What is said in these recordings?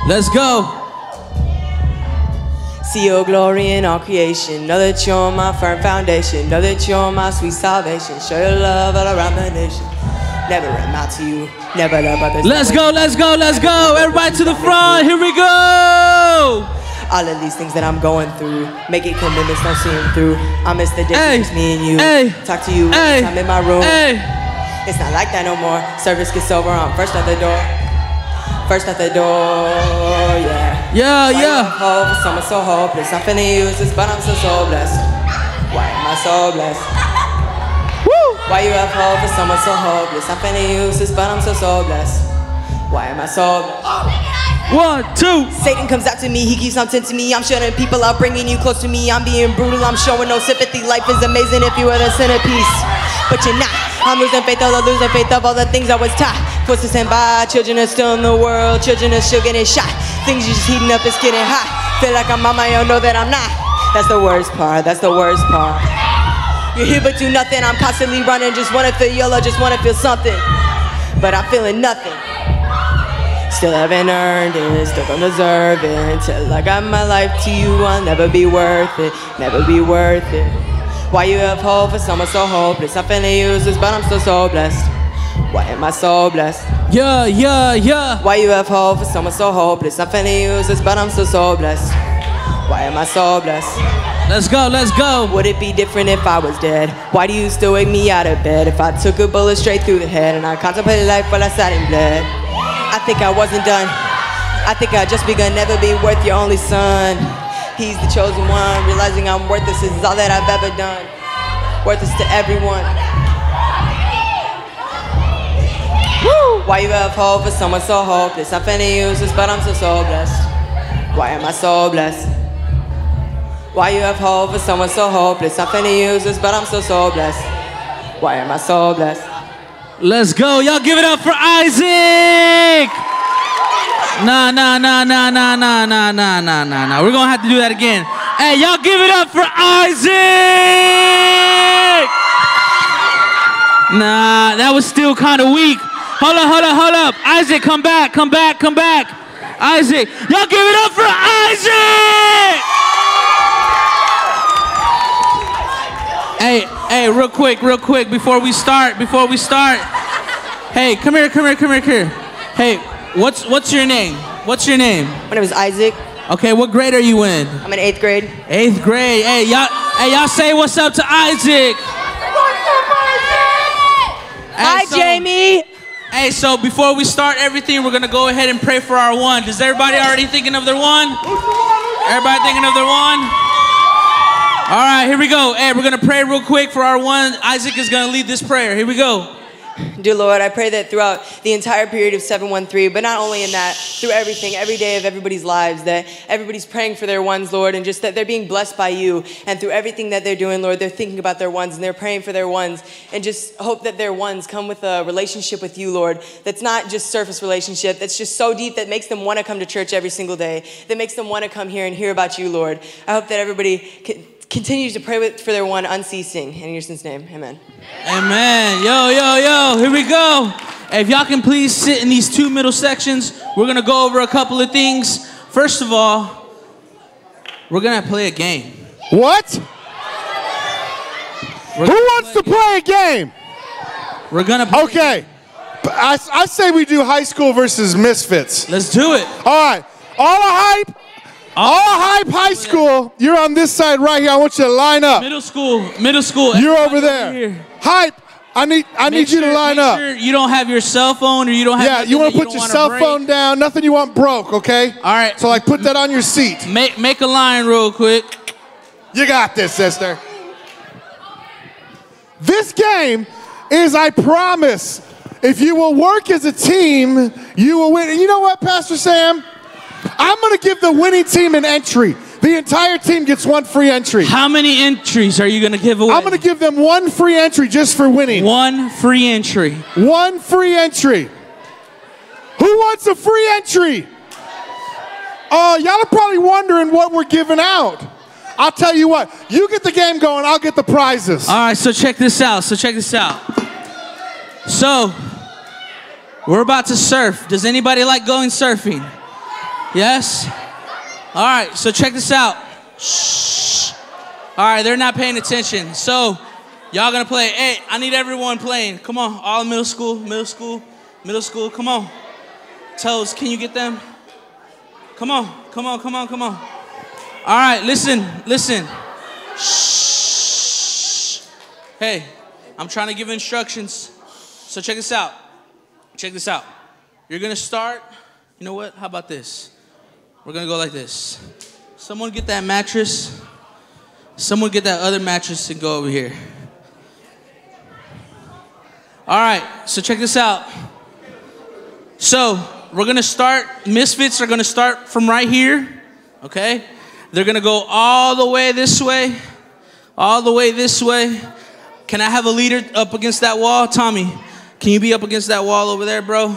Let's go. See your glory in all creation. Know that you're my firm foundation. Know that you're my sweet salvation. Show your love all around the nation. Never run out to you. Never love others. Let's go, let's go, let's go. Everybody to the front. Here we go. All of these things that I'm going through, make it commitments, don't see them through. I miss the days, just me and you. Talk to you when I'm in my room. It's not like that no more. Service gets over, I'm first at the door. First at the door, yeah. Yeah. Hope for someone so hopeless. I'm finna use this, but I'm so blessed. Why am I so blessed? Woo! Why you have hope for someone so hopeless? I'm finna use this, but I'm so blessed. Why am I so blessed? 1, 2. Satan comes out to me, he keeps on tempting me. I'm shutting people out, bringing you close to me. I'm being brutal, I'm showing no sympathy. Life is amazing if you were the centerpiece, but you're not. I'm losing faith of all the things I was taught. Forced to stand by, children are still in the world. Children are still getting shot. Things are just heating up, it's getting hot. Feel like I'm on my own, know that I'm not. That's the worst part, that's the worst part. You're here but do nothing, I'm constantly running. Just wanna feel yellow, just wanna feel something. But I'm feeling nothing. Still haven't earned it, still don't deserve it. Until I got my life to you, I'll never be worth it. Never be worth it. Why you have hope for someone so hopeless? I'm finna use this, but I'm still so blessed. Why am I so blessed? Yeah. Why you have hope for someone so hopeless? I'm finna use this, but I'm still so blessed. Why am I so blessed? Let's go, let's go. Would it be different if I was dead? Why do you still wake me out of bed? If I took a bullet straight through the head and I contemplated life while I sat in bled. I think I wasn't done. I think I just begun, never be worth your only son. He's the chosen one, realizing I'm worthless is all that I've ever done. Worthless to everyone. Woo! Why you have hope for someone so hopeless? I'm finna use this, but I'm so blessed. Why am I so blessed? Why you have hope for someone so hopeless? I'm finna use this, but I'm so blessed. Why am I so blessed? Let's go. Y'all give it up for Isaac. Nah. We're going to have to do that again. Hey, y'all give it up for Isaac. Nah, that was still kind of weak. Hold up. Isaac, come back. Isaac, y'all give it up for Isaac. Hey, real quick, before we start. Hey, come here. Hey, what's your name? My name is Isaac. Okay, what grade are you in? I'm in 8th grade. 8th grade. Hey, y'all say what's up to Isaac. Hi, Jamie. Hey, so before we start everything, we're gonna go ahead and pray for our one. Does everybody already thinking of their one? Everybody thinking of their one? All right, here we go. Hey, we're going to pray real quick for our one. Isaac is going to lead this prayer. Here we go. Dear Lord, I pray that throughout the entire period of 713, but not only in that, through everything, every day of everybody's lives, that everybody's praying for their ones, Lord, and just that they're being blessed by you. And through everything that they're doing, Lord, they're thinking about their ones and they're praying for their ones. And just hope that their ones come with a relationship with you, Lord, that's not just surface relationship, that's just so deep that makes them want to come to church every single day, that makes them want to come here and hear about you, Lord. I hope that everybody continues to pray for their one unceasing. In your son's name, amen. Amen. Yo, here we go. Hey, if y'all can please sit in these two middle sections, we're going to go over a couple of things. First of all, we're going to play a game. What? Who wants to play a game? We're going to play. Okay. I say we do high school versus misfits. Let's do it. All right. All hype high school. You're on this side right here. I want you to line up. Middle school. You're over there. Hype. I need you to line up. Sure you don't have your cell phone or you don't have. Yeah, you want to put your cell phone down. Nothing you want broke, okay? All right. So like put that on your seat. Make a line real quick. You got this, sister. This game is, I promise, if you will work as a team, you will win. And you know what, Pastor Sam? I'm going to give the winning team an entry. The entire team gets one free entry. How many entries are you going to give away? I'm going to give them one free entry just for winning. One free entry. One free entry. Who wants a free entry? Oh, y'all are probably wondering what we're giving out. I'll tell you what. You get the game going, I'll get the prizes. All right, so check this out. So We're about to surf. Does anybody like going surfing? Yes? All right, so check this out. Shh. All right, they're not paying attention. So y'all gonna play. Hey, I need everyone playing. Come on, all middle school, come on. Toes, can you get them? Come on. All right, listen. Shh. Hey, I'm trying to give instructions. So check this out. You're gonna start, you know what? How about this? We're gonna go like this. Someone get that mattress. Someone get that other mattress and go over here. All right, so check this out. So we're gonna start, Misfits are gonna start from right here, okay? They're gonna go all the way this way. Can I have a leader up against that wall? Tommy, can you be up against that wall over there, bro?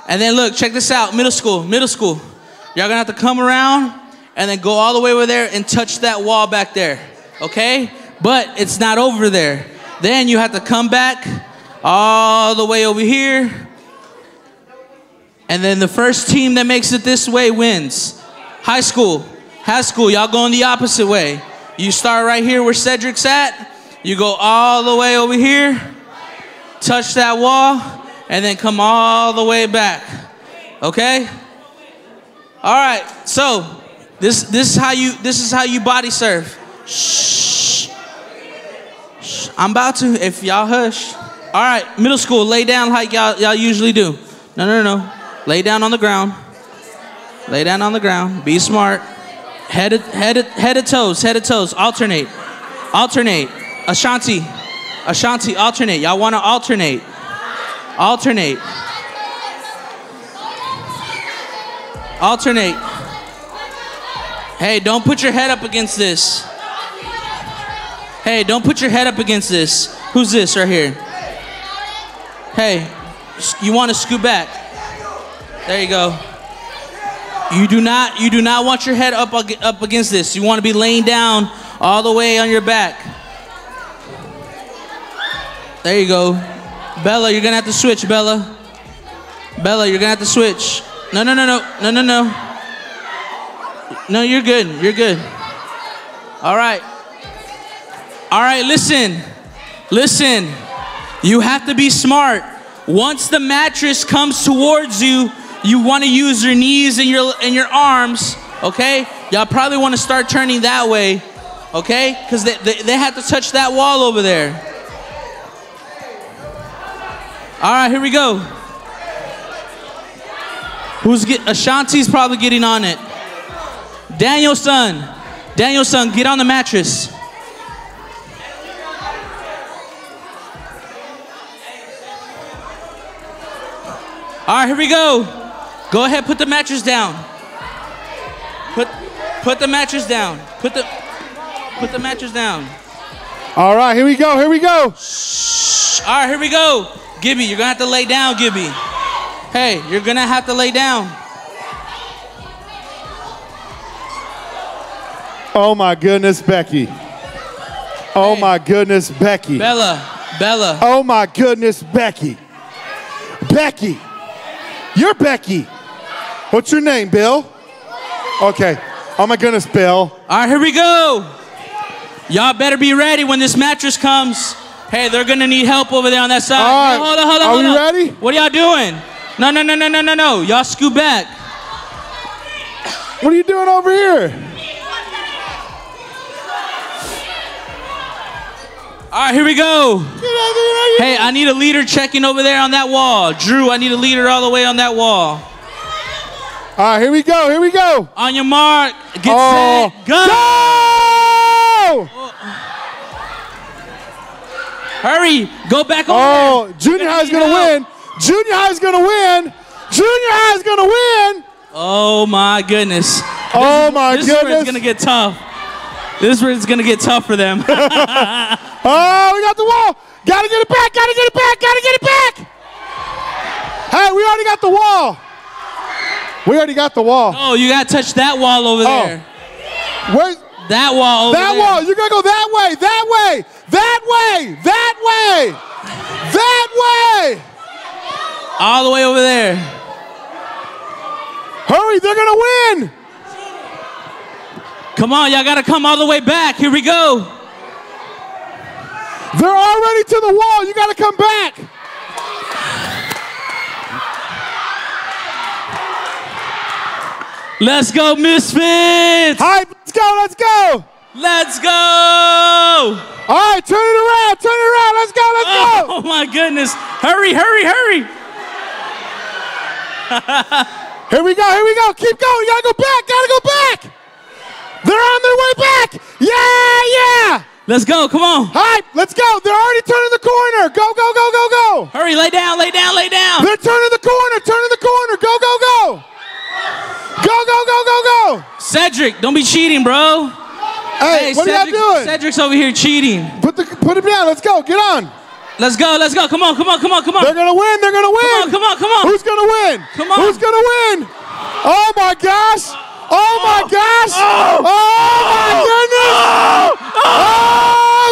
And then look, check this out, middle school. Y'all gonna have to come around and then go all the way over there and touch that wall back there, okay? But it's not over there. Then you have to come back all the way over here. And then the first team that makes it this way wins. High school, y'all going the opposite way. You start right here where Cedric's at. You go all the way over here, touch that wall, and then come all the way back. Okay? All right. So this is how you body surf. Shh. I'm about to, if y'all hush. All right, middle school, lay down like y'all usually do. No. Lay down on the ground. Be smart. Head to toes. Alternate. Ashanti, alternate. Y'all want to alternate. Hey, don't put your head up against this. Who's this right here? Hey, you want to scoot back. There you go. You do not want your head up against this. You want to be laying down all the way on your back. There you go. Bella, you're gonna have to switch, Bella, you're gonna have to switch. No. No, you're good. All right, listen. You have to be smart. Once the mattress comes towards you, you want to use your knees and your arms, okay? Y'all probably want to start turning that way, okay? Because they have to touch that wall over there. All right, here we go. Ashanti's probably getting on it. Danielson, get on the mattress. All right, here we go. Go ahead, put the mattress down. Put the mattress down. Put the mattress down. All right, here we go. Shh. All right, here we go. Gibby, you're gonna have to lay down, Gibby. Hey, you're gonna have to lay down. Oh my goodness, Becky. Oh my goodness, Becky. Bella. Oh my goodness, Becky. Becky. You're Becky. What's your name, Bill? Okay. Oh my goodness, Bill. All right, here we go. Y'all better be ready when this mattress comes. Hey, they're gonna need help over there on that side. All right. Hold on. Are we ready? What are y'all doing? No. Y'all scoot back. What are you doing over here? All right, here we go. Hey, I need a leader checking over there on that wall. Drew, I need a leader all the way on that wall. All right, here we go. On your mark, get set, go! Hurry, go back over there. Junior High's gonna win. Oh my goodness. This is where it's gonna get tough. This is where it's gonna get tough for them. Oh, we got the wall. Gotta get it back. Hey, we already got the wall. Oh, you gotta touch that wall over there. Where's that wall over there? That wall. You're gonna go that way. All the way over there. Hurry, they're going to win. Come on, y'all got to come all the way back. Here we go. They're already to the wall. You got to come back. Let's go, Misfits. All right, let's go, let's go. Let's go. All right, turn it around, let's go, let's go. Oh my goodness. Hurry, hurry, hurry. Here we go, keep going, gotta go back. They're on their way back. Yeah. Let's go, come on. All right, let's go. They're already turning the corner. Go. Hurry, lay down. They're turning the corner. Go. Go. Cedric, don't be cheating, bro. Hey, what Cedric, are y'all doing? Cedric's over here cheating. Put him down. Let's go. Get on. Let's go. Come on. They're gonna win. Come on. Who's gonna win? Come on. Who's gonna win? Oh my gosh. Oh my gosh. Oh my goodness. Oh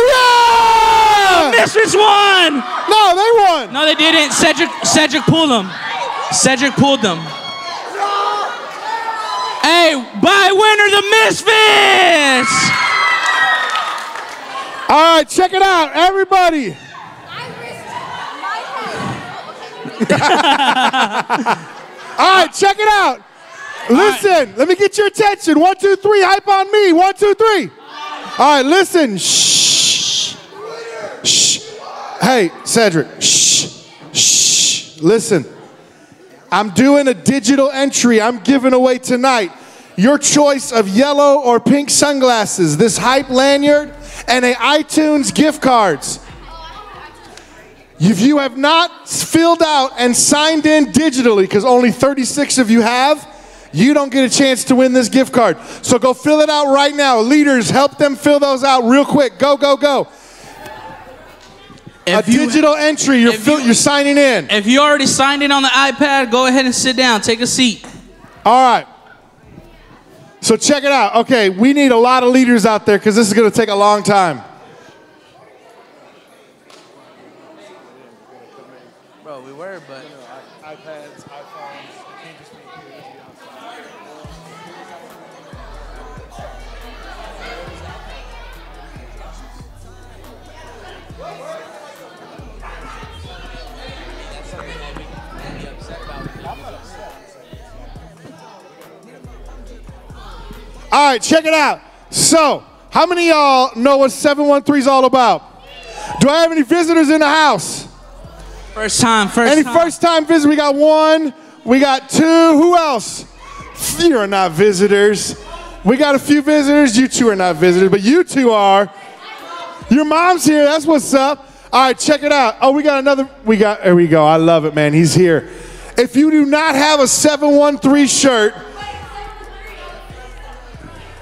yeah. Misfits won. No, they won. No, they didn't. Cedric pulled them. Hey, by winner, the Misfits. All right, check it out, everybody. All right, check it out. Listen, let me get your attention. 1, 2, 3, hype on me. 1, 2, 3. All right, listen. Shh. Hey, Cedric. Shh. Listen. I'm doing a digital entry I'm giving away tonight. Your choice of yellow or pink sunglasses, this hype lanyard, and a iTunes gift cards. If you have not filled out and signed in digitally, because only 36 of you have, you don't get a chance to win this gift card. So go fill it out right now. Leaders, help them fill those out real quick. Go. Digital entry, you're signing in. If you already signed in on the iPad, go ahead and sit down. Take a seat. All right. So check it out. Okay, we need a lot of leaders out there because this is going to take a long time. Bro, we were, but... iPads, iPhones, it can't just be here. All right, check it out. So, how many of y'all know what 713 is all about? Do I have any visitors in the house? First time. Any first-time visitors? We got 1, we got 2. Who else? You're not visitors. We got a few visitors. You 2 are not visitors, but you 2 are. Your mom's here. That's what's up. All right, check it out. Oh, we got another. There we go. I love it, man. He's here. If you do not have a 713 shirt,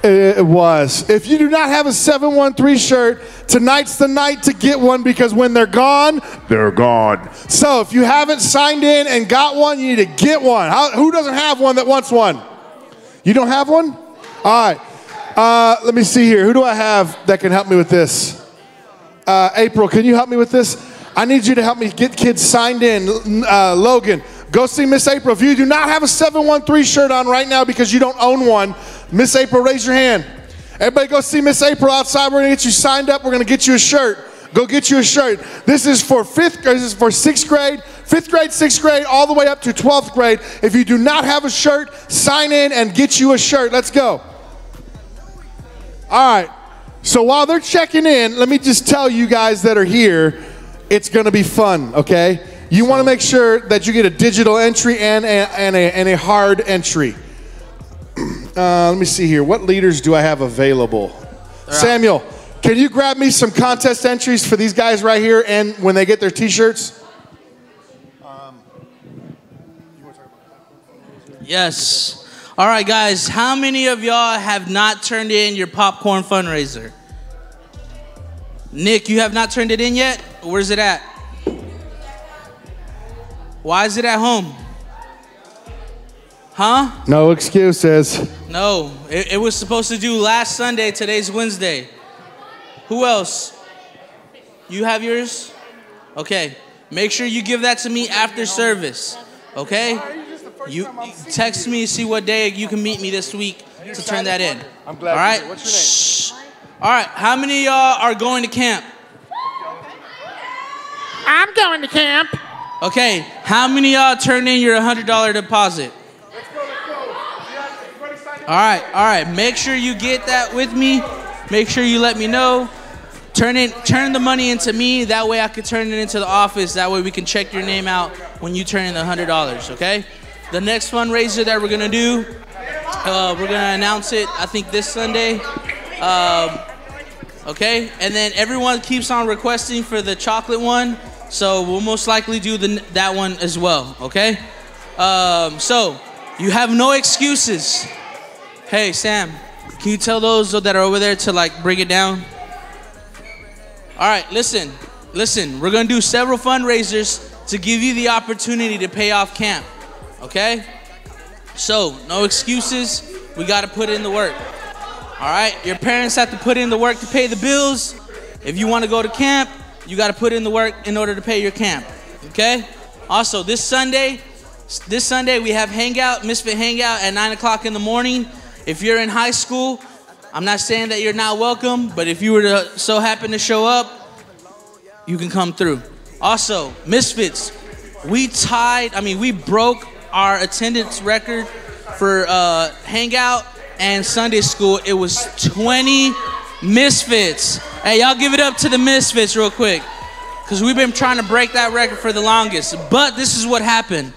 it was. If you do not have a 713 shirt, tonight's the night to get one because when they're gone, they're gone. So if you haven't signed in and got one, you need to get one. Who doesn't have one that wants one? You don't have one? All right. Let me see here. Who do I have that can help me with this? April, can you help me with this? I need you to help me get kids signed in. Logan, go see Miss April. If you do not have a 713 shirt on right now because you don't own one, Miss April, raise your hand. Everybody go see Miss April outside. We're going to get you signed up. We're going to get you a shirt. Go get you a shirt. This is for 6th grade, 5th grade, 6th grade, all the way up to 12th grade. If you do not have a shirt, sign in and get you a shirt. Let's go. All right. So while they're checking in, let me just tell you guys that are here, it's going to be fun, okay? You want to make sure that you get a digital entry and a hard entry. Let me see here. What leaders do I have available? Samuel, can you grab me some contest entries for these guys right here and when they get their T-shirts? Yes. All right, guys. How many of y'all have not turned in your popcorn fundraiser? Nick, you have not turned it in yet? Where's it at? Why is it at home? Huh? No excuses. No, it was supposed to do last Sunday. Today's Wednesday. Who else? You have yours? Okay. Make sure you give that to me after service, okay? You text me, see what day you can meet me this week to turn that in. I'm glad. All right? What's your name? All right, how many of y'all are going to camp? I'm going to camp. Okay, how many of y'all turned in your $100 deposit? All right, make sure you get that with me. Make sure you let me know. Turn the money into me. That way I can turn it into the office. That way we can check your name out when you turn in the $100, okay? The next fundraiser that we're gonna do, we're gonna announce it, I think this Sunday. Okay, and then everyone keeps on requesting for the chocolate one, so we'll most likely do that one as well, okay? So, you have no excuses. Hey, Sam, can you tell those that are over there to like bring it down? All right, listen, we're gonna do several fundraisers to give you the opportunity to pay off camp, okay? So, no excuses, we gotta put in the work. All right, your parents have to put in the work to pay the bills. If you wanna go to camp, you gotta put in the work in order to pay your camp, okay? Also, this Sunday we have Misfit Hangout at 9 o'clock in the morning. If you're in high school, I'm not saying that you're not welcome, but if you were to so happen to show up, you can come through. Also, Misfits, we broke our attendance record for Hangout and Sunday school. It was 20 Misfits. Hey, y'all give it up to the Misfits real quick, because we've been trying to break that record for the longest. But this is what happened.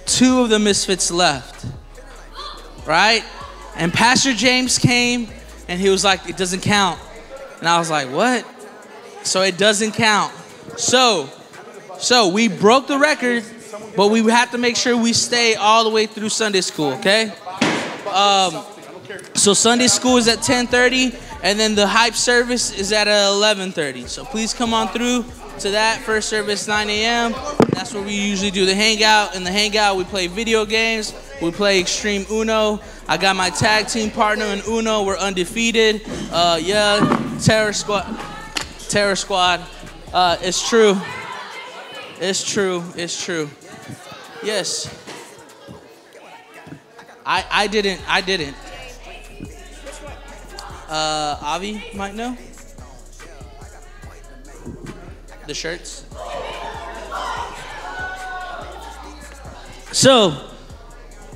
2 of the Misfits left, right? And Pastor James came and he was like, it doesn't count. And I was like, what? So it doesn't count. So we broke the record, but we have to make sure we stay all the way through Sunday school, okay? So Sunday school is at 10:30, and then the hype service is at 11:30. So please come on through to that. First service 9 a.m. That's where we usually do the hangout. In the hangout, we play video games. We play Extreme Uno. I got my tag team partner in Uno. We're undefeated. Terror Squad. It's true. It's true. Yes. I didn't. Avi might know. The shirts. So,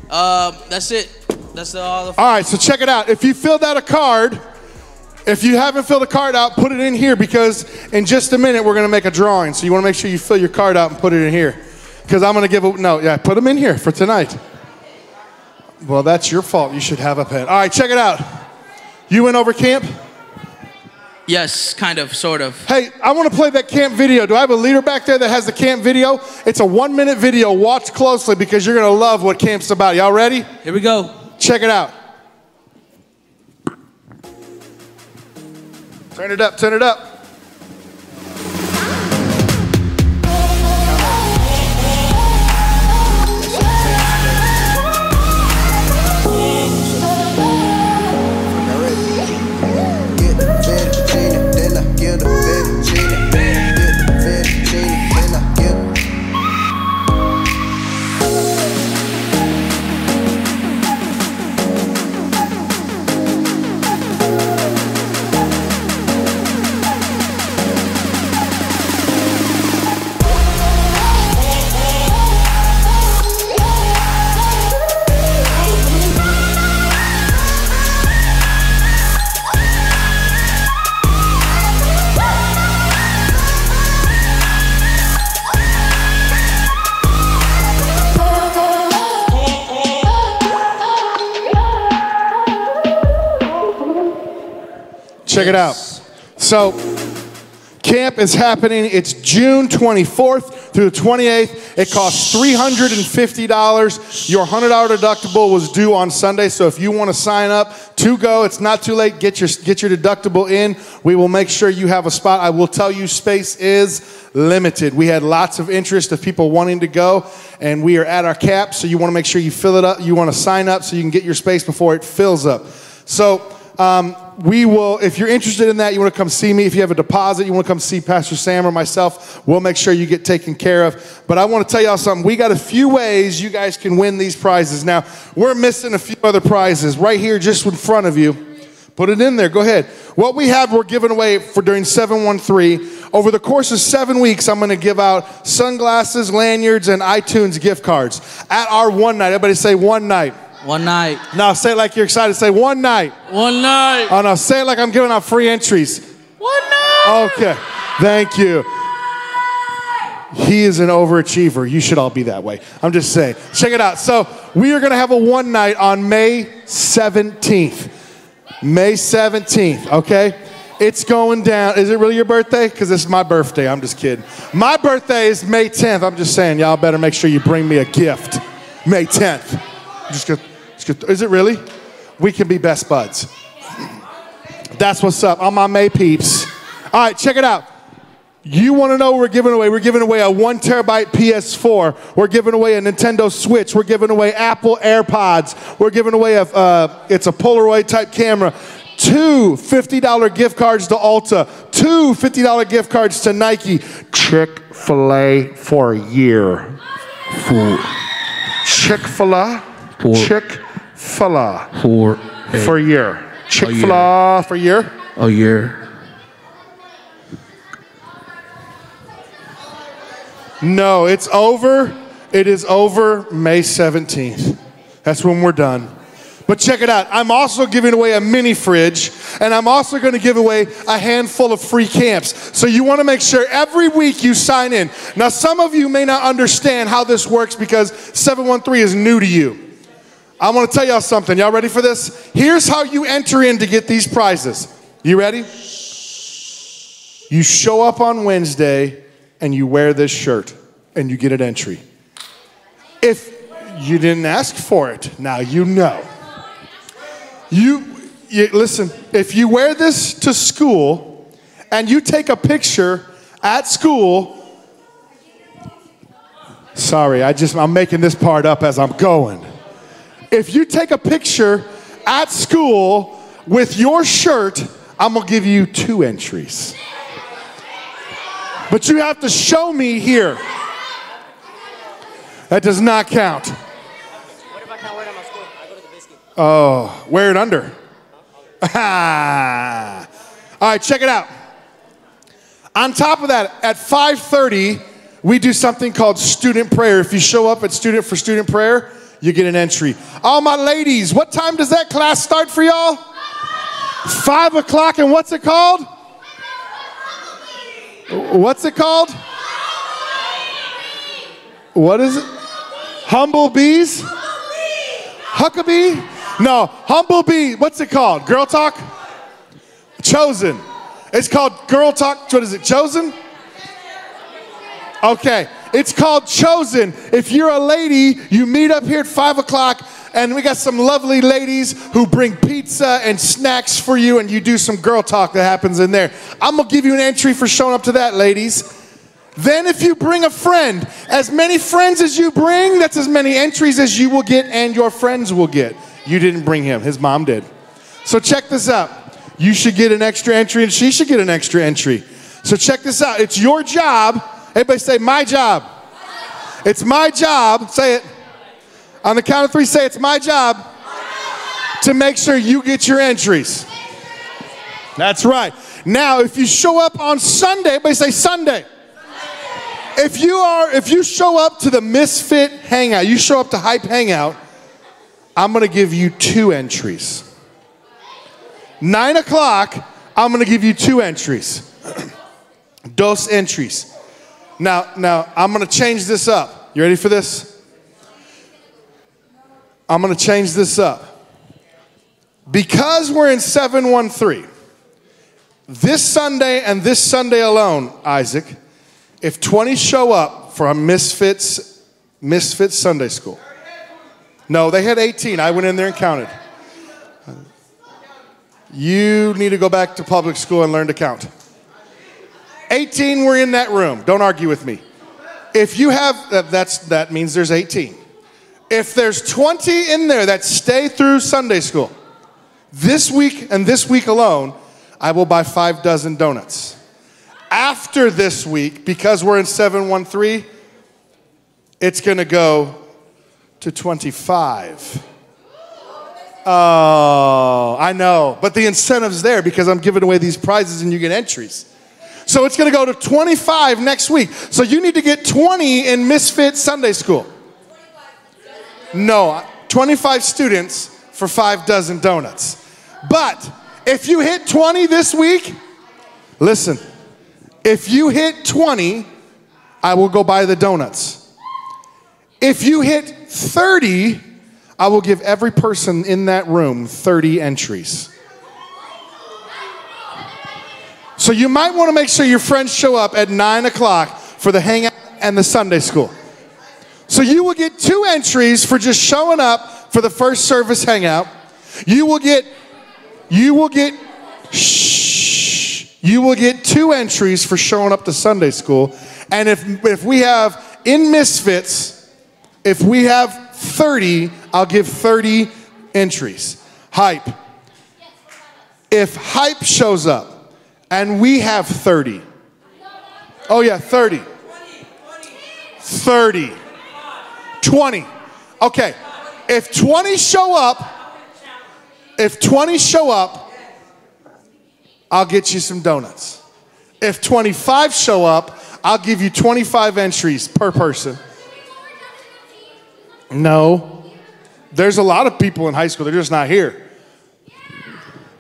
that's it. That's all. All right, so check it out. If you filled out a card, if you haven't filled a card out, put it in here, because in just a minute we're going to make a drawing. So you want to make sure you fill your card out and put it in here, because I'm going to put them in here for tonight. Well, that's your fault. You should have a pen. All right, check it out. You went over camp? Yes, kind of, sort of. Hey, I want to play that camp video. Do I have a leader back there that has the camp video? It's a 1-minute video. Watch closely, because you're going to love what camp's about. Y'all ready? Here we go. Check it out. Turn it up, turn it up. Check it out. So, camp is happening. It's June 24th through the 28th. It costs $350. Your $100 deductible was due on Sunday, so if you want to sign up to go, it's not too late. Get your deductible in. We will make sure you have a spot. I will tell you, space is limited. We had lots of interest of people wanting to go, and we are at our cap, so you want to make sure you fill it up. You want to sign up so you can get your space before it fills up. So, We will, if you're interested in that, you want to come see me. If you have a deposit, you want to come see Pastor Sam or myself, we'll make sure you get taken care of. But I want to tell y'all something. We got a few ways you guys can win these prizes. Now, we're missing a few other prizes right here just in front of you. Put it in there. Go ahead. What we have, we're giving away for during 713. Over the course of 7 weeks, I'm going to give out sunglasses, lanyards, and iTunes gift cards at our one night. Everybody say one night. One night. Now say it like you're excited. Say one night. One night. Oh, no. Say it like I'm giving out free entries. One night. Okay. Thank you. He is an overachiever. You should all be that way. I'm just saying. Check it out. So we are going to have a one night on May 17th. May 17th, okay? It's going down. Is it really your birthday? Because it's my birthday. I'm just kidding. My birthday is May 10th. I'm just saying, y'all better make sure you bring me a gift. May 10th. Is it really? We can be best buds. That's what's up. All my May peeps. All right, check it out. You want to know what we're giving away? We're giving away a 1 terabyte PS4. We're giving away a Nintendo Switch. We're giving away Apple AirPods. We're giving away it's a Polaroid type camera. 2 $50 gift cards to Ulta. 2 $50 gift cards to Nike. Chick-fil-A for a year. Chick-fil-A? Chick-fil-A. For a year. Chick-fil-A for a year? A year. No, it's over. It is over May 17th. That's when we're done. But check it out. I'm also giving away a mini fridge, and I'm also going to give away a handful of free camps. So you want to make sure every week you sign in. Now, some of you may not understand how this works because 713 is new to you. I want to tell y'all something. Y'all ready for this? Here's how you enter in to get these prizes. You ready? You show up on Wednesday and you wear this shirt and you get an entry. If you didn't ask for it, now you know. You listen, if you wear this to school and you take a picture at school, sorry, I'm making this part up as I'm going. If you take a picture at school with your shirt, I'm going to give you 2 entries. But you have to show me here. That does not count. What if I can't wear it at my school? I go to the biscuit. Oh, wear it under. All right, check it out. On top of that, at 5:30, we do something called student prayer. If you show up at student prayer, you get an entry. All my ladies, what time does that class start for y'all? 5 o'clock, and what's it called? What's it called? What is it? Humble Bees? Huckabee? No, Humble Bee. What's it called? Girl Talk? Chosen. It's called Girl Talk. What is it? Chosen? Okay. It's called Chosen. If you're a lady, you meet up here at 5 o'clock, and we got some lovely ladies who bring pizza and snacks for you, and you do some girl talk that happens in there. I'm going to give you an entry for showing up to that, ladies. Then if you bring a friend, as many friends as you bring, that's as many entries as you will get and your friends will get. You didn't bring him. His mom did. So check this out. You should get an extra entry, and she should get an extra entry. So check this out. It's your job. Everybody say, my job. It's my job. Say it. On the count of 3, say, it's my job to make sure you get your entries. That's right. Now, if you show up on Sunday, everybody say Sunday. If you show up to the Misfit Hangout, you show up to Hype Hangout, I'm going to give you 2 entries. 9 o'clock, I'm going to give you 2 entries. Dos entries. Now, I'm going to change this up. You ready for this? I'm going to change this up. Because we're in 713, this Sunday and this Sunday alone, Isaac, if 20 show up for a Misfits Sunday school. No, they had 18. I went in there and counted. You need to go back to public school and learn to count. 18 were in that room. Don't argue with me. If you have, that means there's 18. If there's 20 in there that stay through Sunday school, This week and this week alone, I will buy 5 dozen donuts. After this week, because we're in 713, it's going to go to 25. Oh, I know. But the incentive's there because I'm giving away these prizes and you get entries. So it's going to go to 25 next week. So you need to get 20 in Misfit Sunday School. No, 25 students for 5 dozen donuts. But if you hit 20 this week, listen, if you hit 20, I will go buy the donuts. If you hit 30, I will give every person in that room 30 entries. So you might want to make sure your friends show up at 9 o'clock for the hangout and the Sunday school. So you will get 2 entries for just showing up for the first service hangout. You will get 2 entries for showing up to Sunday school. And if we have in Misfits, if we have 30, I'll give 30 entries. Hype. If Hype shows up and we have 30. Oh yeah, 30. 30. 20. Okay. If 20 show up, I'll get you some donuts. If 25 show up, I'll give you 25 entries per person. No. There's a lot of people in high school, they're just not here.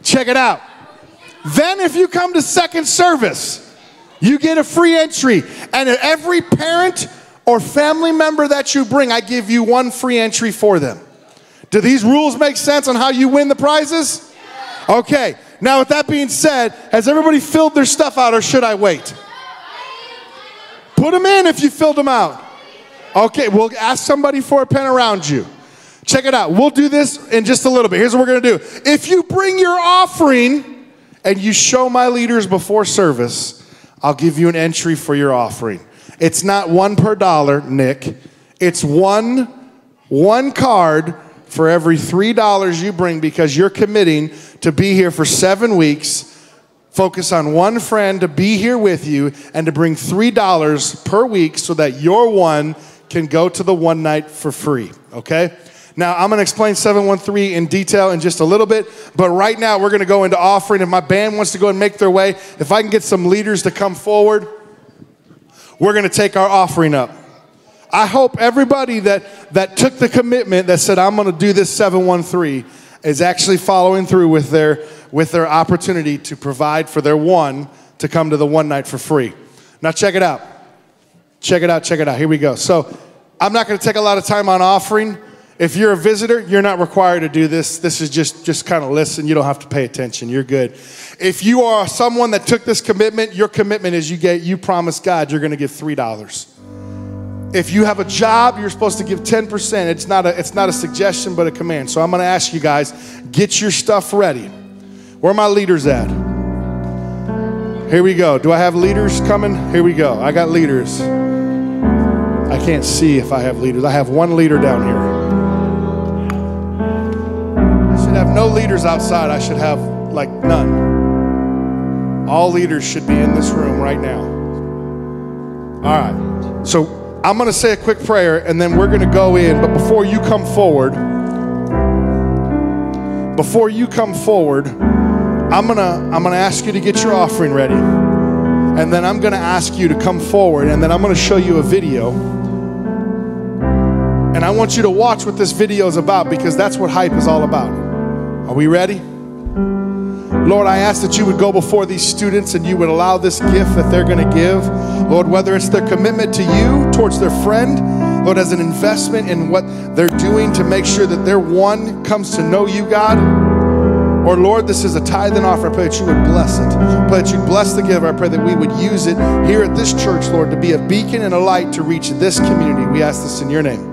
Check it out. Then if you come to second service, you get a free entry. And every parent or family member that you bring, I give you 1 free entry for them. Do these rules make sense on how you win the prizes? Okay. Now with that being said, has everybody filled their stuff out or should I wait? Put them in if you filled them out. Okay, we'll ask somebody for a pen around you. Check it out. We'll do this in just a little bit. Here's what we're going to do. If you bring your offering and you show my leaders before service, I'll give you an entry for your offering. It's not 1 per dollar, Nick. It's one card for every $3 you bring because you're committing to be here for 7 weeks. Focus on 1 friend to be here with you and to bring $3 per week so that your one can go to the one night for free, okay? Now, I'm going to explain 713 in detail in just a little bit, but right now we're going to go into offering. If my band wants to go and make their way, if I can get some leaders to come forward, we're going to take our offering up. I hope everybody that took the commitment that said, I'm going to do this 713, is actually following through with their opportunity to provide for their one to come to the one night for free. Now check it out. Check it out, check it out. Here we go. So I'm not going to take a lot of time on offering. If you're a visitor, you're not required to do this. This is just kind of listen. You don't have to pay attention. You're good. If you are someone that took this commitment, your commitment is you promise God you're going to give $3. If you have a job, you're supposed to give 10%. It's not a suggestion, but a command. So I'm going to ask you guys, get your stuff ready. Where are my leaders at? Here we go. Do I have leaders coming? Here we go. I got leaders. I can't see if I have leaders. I have 1 leader down here. I should have no leaders outside. I should have like none. All leaders should be in this room right now. All right. So I'm going to say a quick prayer and then we're going to go in. But before you come forward, I'm gonna ask you to get your offering ready. And then I'm going to ask you to come forward. And then I'm going to show you a video. And I want you to watch what this video is about because that's what hype is all about. Are we ready? Lord, I ask that you would go before these students and you would allow this gift that they're going to give. Lord, whether it's their commitment to you, towards their friend, Lord, as an investment in what they're doing to make sure that their one comes to know you, God. Or Lord, this is a tithe and offering. I pray that you would bless it. I pray that you bless the giver. I pray that we would use it here at this church, Lord, to be a beacon and a light to reach this community. We ask this in your name.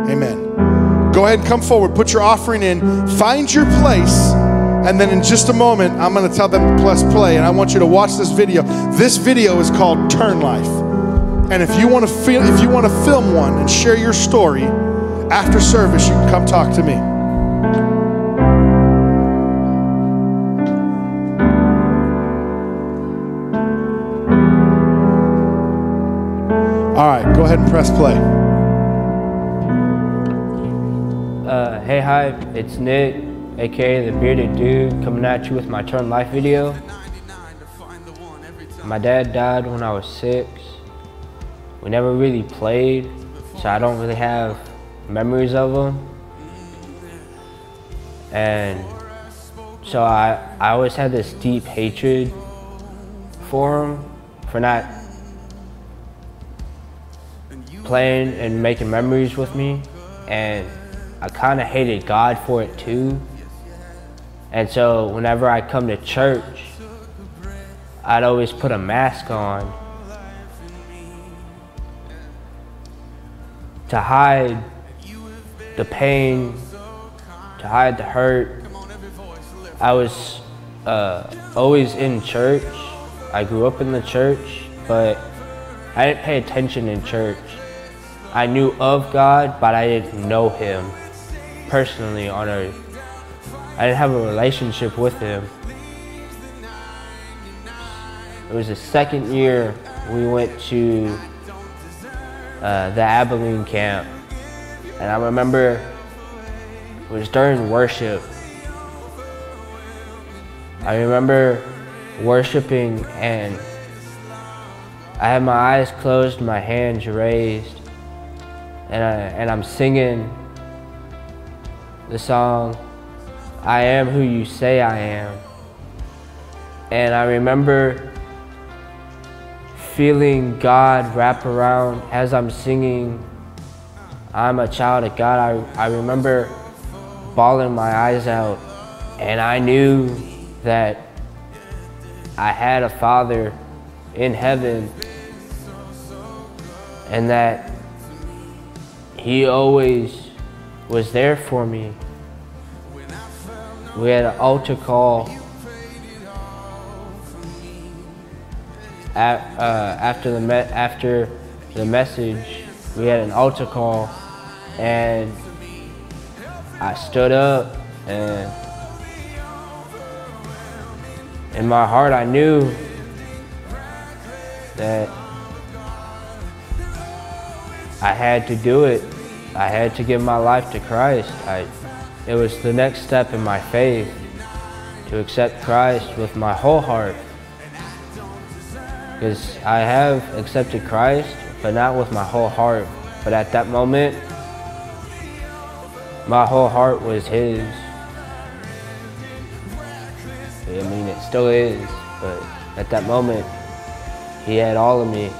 Amen. Go ahead and come forward. Put your offering in. Find your place. And then in just a moment, I'm going to tell them to press play. And I want you to watch this video. This video is called Turn Life. And if you want to film one and share your story after service, you can come talk to me. All right, go ahead and press play. Hey, hi, it's Nick, aka the Bearded Dude, coming at you with my Turn Life video. My dad died when I was 6. We never really played, so I don't really have memories of him. And so I always had this deep hatred for him, for not playing and making memories with me. And I kind of hated God for it too. And so whenever I come to church, I'd always put a mask on to hide the pain, to hide the hurt. I was always in church. I grew up in the church, but I didn't pay attention in church. I knew of God, but I didn't know him personally on earth. I didn't have a relationship with him. It was the second year we went to the Abilene camp, and I remember it was during worship. I remember worshiping, and I had my eyes closed, my hands raised, and I'm singing the song, I Am Who You Say I Am. And I remember feeling God wrap around as I'm singing, I'm a child of God. I remember bawling my eyes out, and I knew that I had a Father in heaven, and that he always was there for me. We had an altar call after the message. We had an altar call, and I stood up, and in my heart I knew that I had to do it. I had to give my life to Christ. It was the next step in my faith to accept Christ with my whole heart. Because I have accepted Christ, but not with my whole heart. But at that moment, my whole heart was his. I mean, it still is, but at that moment, he had all of me.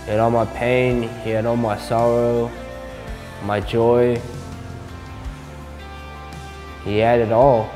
He had all my pain, he had all my sorrow, my joy. He had it all.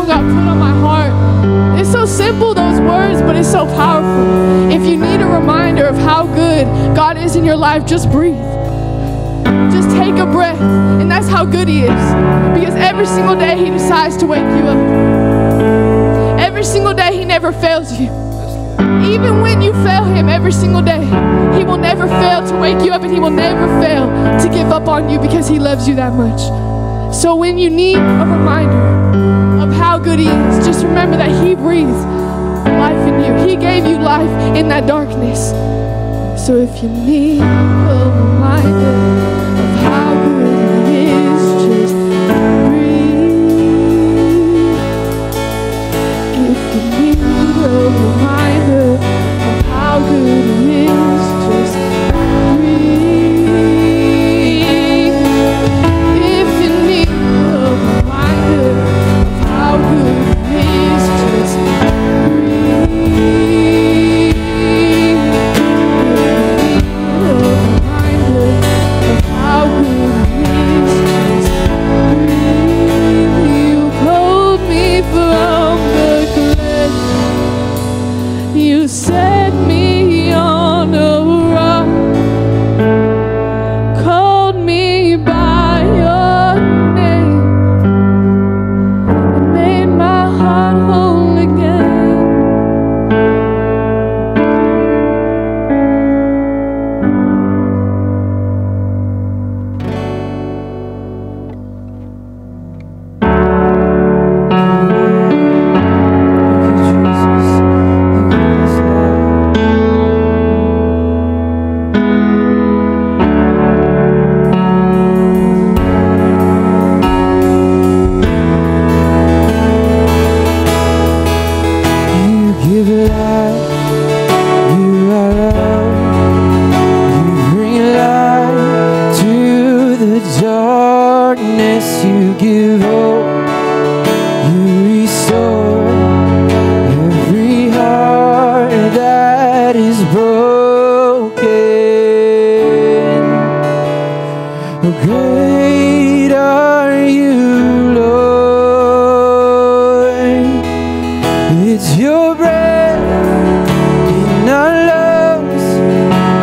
song God put on my heart. It's so simple, those words, but it's so powerful. If you need a reminder of how good God is in your life, just breathe. Just take a breath, and that's how good He is. Because every single day He decides to wake you up. Every single day He never fails you. Even when you fail Him every single day, He will never fail to wake you up, and He will never fail to give up on you because He loves you that much. So when you need a reminder of how good He is, just remember that He breathes life in you. He gave you life in that darkness. So if you need a reminder of how good He is, just breathe. If you need a reminder of how good He is, just breathe. If you need a reminder of how good He is, just breathe. You set me on a rock, called me by your name, and made my heart whole again. You give hope, you restore every heart that is broken. Oh, great are you, Lord. It's your breath in our lungs,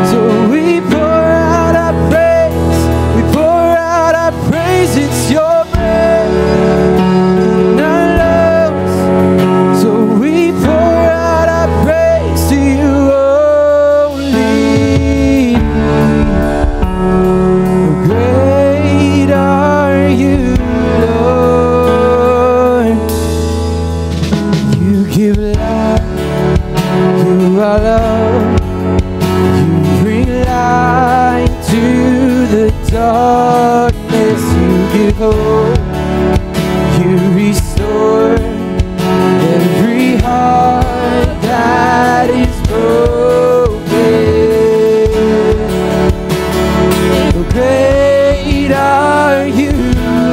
so we pour out our praise. We pour out our praise. It's your breath in our lungs, so we pour out our praise to you only. Great are you, Lord. You give life, you are love, you bring light to the darkness. You give hope, you restore every heart that is broken. Oh, great are you,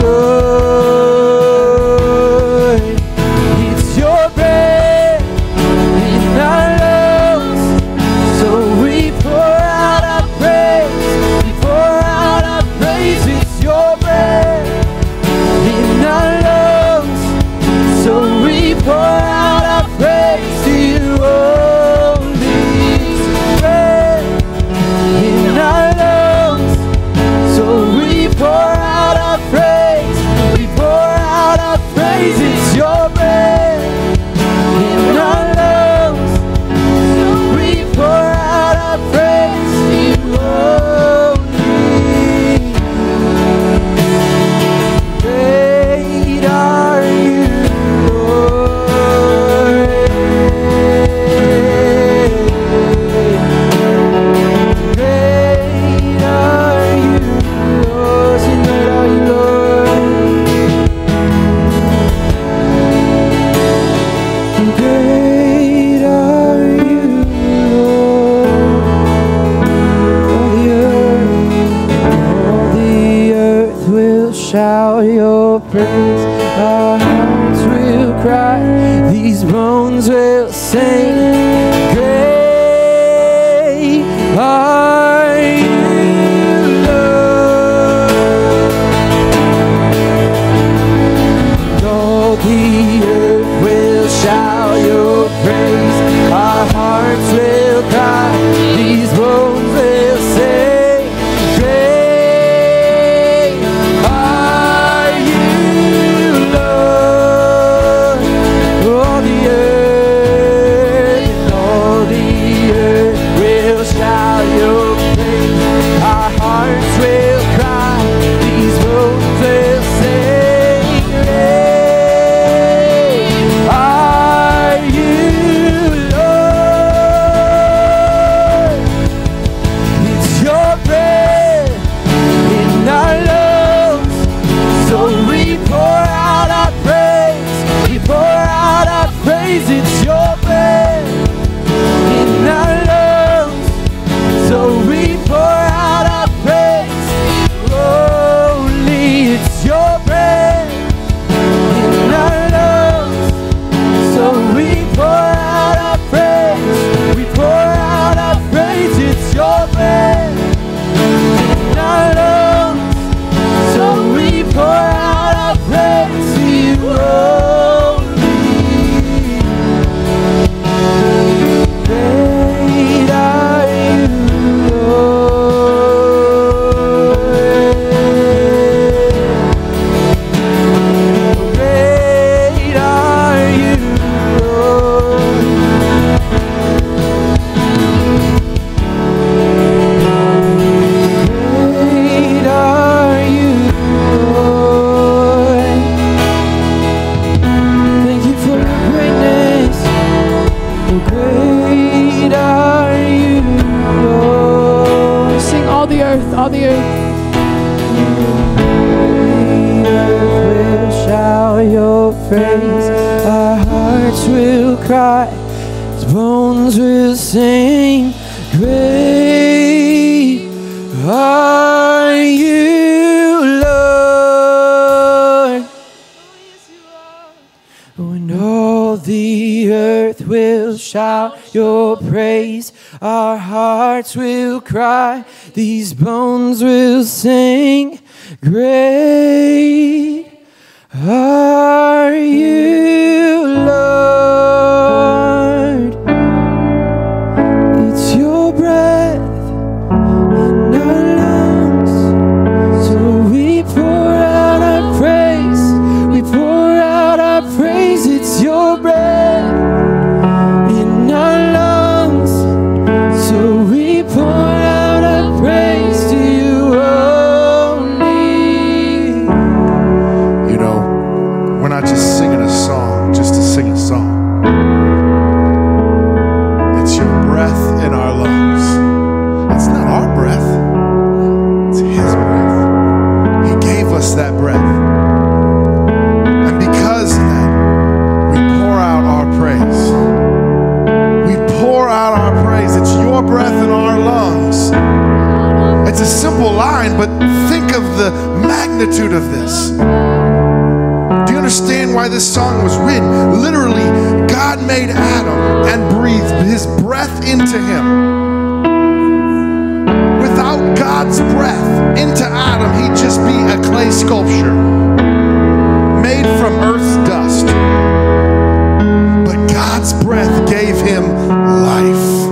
Lord. It's your breath in our lungs, so we pour out our praise. We pour out our praise. It's your breath in our lungs, so we pour out our praise to you only. It's breath in our lungs, so we pour out our praise. We pour out our praise. It's your breath in our lungs, so we pour out our praise to you only. Great are you, Lord. Great are you, Lord. Sing, great are you, Lord. Great are you, Lord. All the earth will shout your praise. Our hearts will cry. These bones will sing. Great are you, Lord. All the earth praise. Our hearts will cry, bones will sing. Great are you, Lord. When all the earth will shout your praise, our hearts will cry, these bones will sing. Great are you, Lord. It's your breath in our lungs, so we pour out our praise. We pour out our praise. It's your breath in our lungs, so we pour out our praise to you only. You know, we're not just singing a song just to sing a song. It's your breath in our lungs. It's not our breath, it's His breath. He gave us that breath. And because of that, we pour out our praise. We pour out our praise. It's your breath in our lungs. It's a simple line, but think of the magnitude of this. Do you understand why this song was written? Literally, God made Adam and breathed His breath into him. Without God's breath into Adam, he'd just be a clay sculpture made from earth's dust. But God's breath gave him life.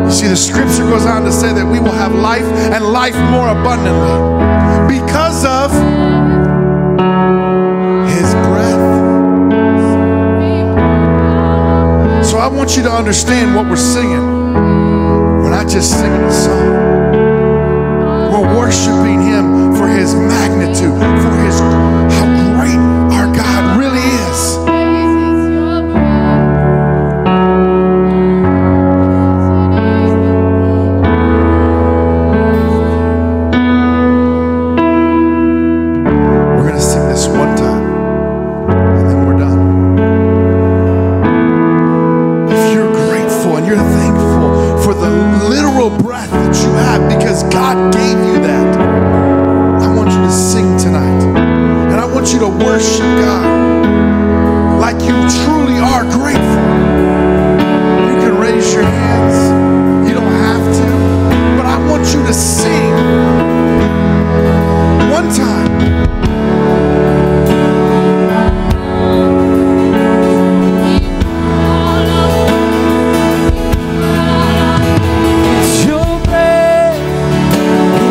You see, the scripture goes on to say that we will have life and life more abundantly because of His breath. So I want you to understand what we're singing. We're not just singing a song. We're worshiping Him for His magnitude, for His how great our God really is. We're going to sing this one time, and then we're done. If you're grateful and you're thankful for the literal breath that you have because God gave you that, I want you to sing tonight. And I want you to worship God like you truly are grateful. You can raise your hands. You don't have to. But I want you to sing one time. It's your breath